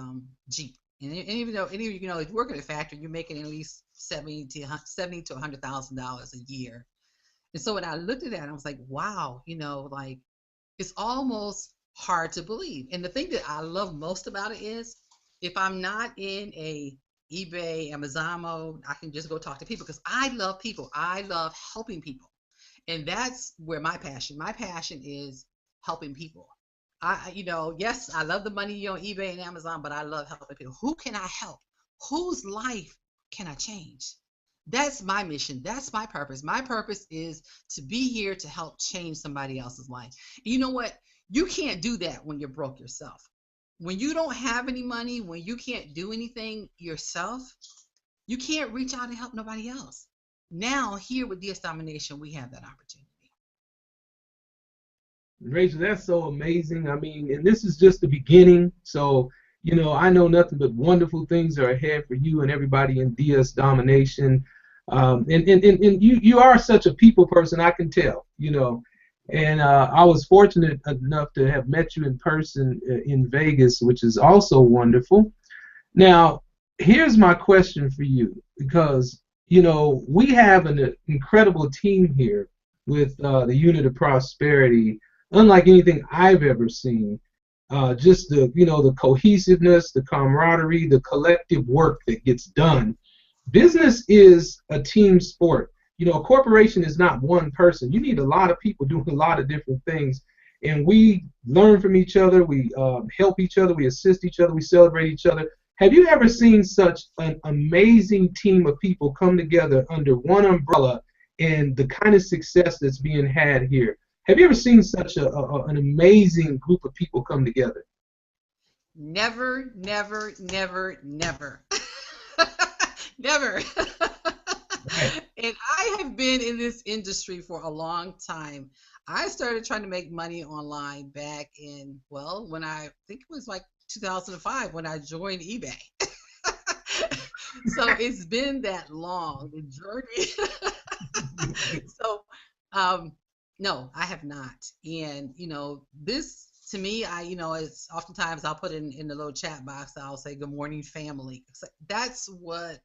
Jeep. And even though any of you if you work at a factory, you're making at least $70,000 to $100,000 a year. And so when I looked at that, I was like, wow, like it's almost hard to believe. And the thing that I love most about it is if I'm not in a eBay, Amazon mode. I can just go talk to people because I love people. I love helping people. And that's where my passion is helping people. Yes, I love the money on eBay and Amazon, but I love helping people. Who can I help? Whose life can I change? That's my mission. That's my purpose. My purpose is to be here to help change somebody else's life. And you know what? You can't do that when you're broke yourself. When you don't have any money, when you can't do anything yourself, you can't reach out and help nobody else. Now, here with DS Domination, we have that opportunity. Rachel, that's so amazing. I mean, and this is just the beginning. So, I know nothing but wonderful things are ahead for you and everybody in DS Domination. And you are such a people person, I can tell, And I was fortunate enough to have met you in person in Vegas, which is also wonderful. Now, here's my question for you, because, we have an incredible team here with the Unit of Prosperity, unlike anything I've ever seen. Just the cohesiveness, the camaraderie, the collective work that gets done. Business is a team sport. A corporation is not one person. You need a lot of people doing a lot of different things. And we learn from each other. We help each other. We assist each other. We celebrate each other. Have you ever seen such an amazing team of people come together under one umbrella and the kind of success that's being had here? Have you ever seen such an amazing group of people come together? Never, never, never, never. Never. And I have been in this industry for a long time. I started trying to make money online back in, when I think it was like 2005 when I joined eBay. So it's been that long, the journey. So, no, I have not. And, this to me, it's oftentimes I'll put in the little chat box, I'll say, good morning, family. That's what,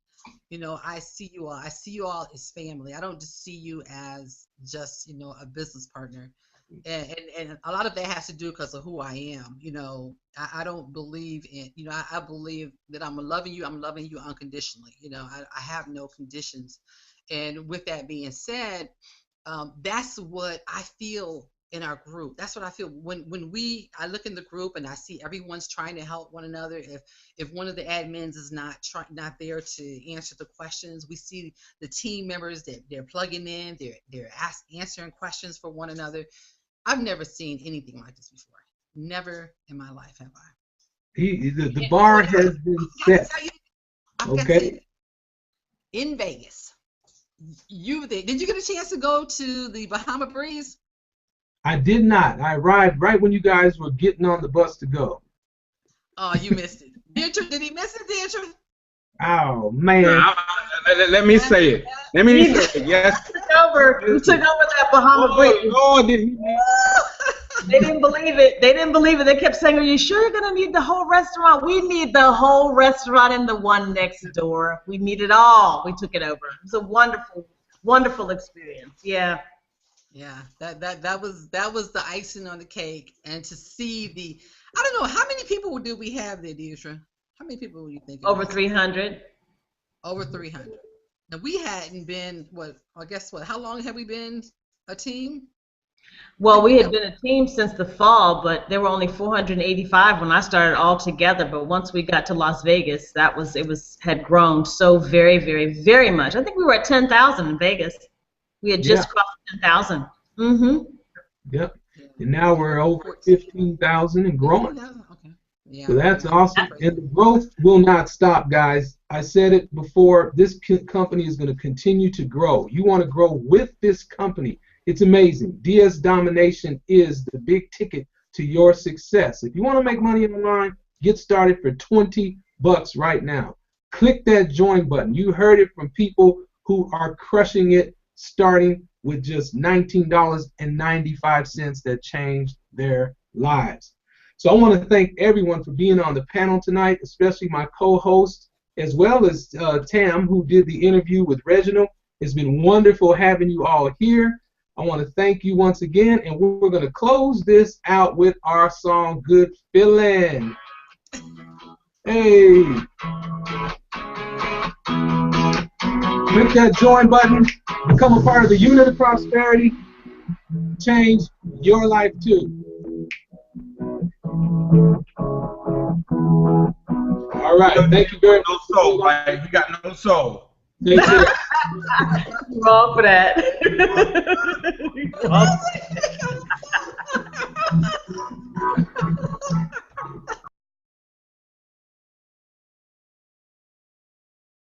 I see you all. I see you all as family. I don't just see you as just, a business partner. And a lot of that has to do because of who I am. I don't believe in, I believe that I'm loving you unconditionally. I have no conditions. And with that being said, that's what I feel in our group. That's what I feel when I look in the group and I see everyone's trying to help one another. If one of the admins is not there to answer the questions, we see the team members that they're plugging in, they're answering questions for one another. I've never seen anything like this before. Never in my life have I. The bar has been set. Okay. In Vegas, did you get a chance to go to the Bahama Breeze? I did not. I arrived right when you guys were getting on the bus to go. Oh, you missed it. Did he miss it, Deirdre? Oh, man. Let me say it. Yes. You took over that Bahama Breeze. Oh, did he? They didn't believe it. They kept saying, are you sure you're going to need the whole restaurant? We need the whole restaurant and the one next door. We need it all. We took it over. It was a wonderful, wonderful experience. Yeah. Yeah, that was the icing on the cake. And to see I don't know, how many people do we have there, Deidre? How many people do you think? Over 300. Over 300. Now, we hadn't been, how long have we been a team? Well, we had been a team since the fall, but there were only 485 when I started all together. But once we got to Las Vegas, had grown so very, very, very much. I think we were at 10,000 in Vegas. We had just crossed 10,000. Mm-hmm. Yep. And now we're over 15,000 and growing. Okay. Yeah. So that's awesome. And the growth will not stop, guys. I said it before. This company is going to continue to grow. You want to grow with this company. It's amazing. DS Domination is the big ticket to your success. If you want to make money online, get started for $20 right now. Click that join button. You heard it from people who are crushing it, starting with just $19.95 that changed their lives. So I want to thank everyone for being on the panel tonight, especially my co-host, as well as Tam, who did the interview with Reginald. It's been wonderful having you all here. I want to thank you once again, and we're going to close this out with our song, Good Feeling. Hey. Click that join button. Become a part of the unit of prosperity. Change your life too. All right. Thank you very much. No soul, man. You got no soul. Wrong for that.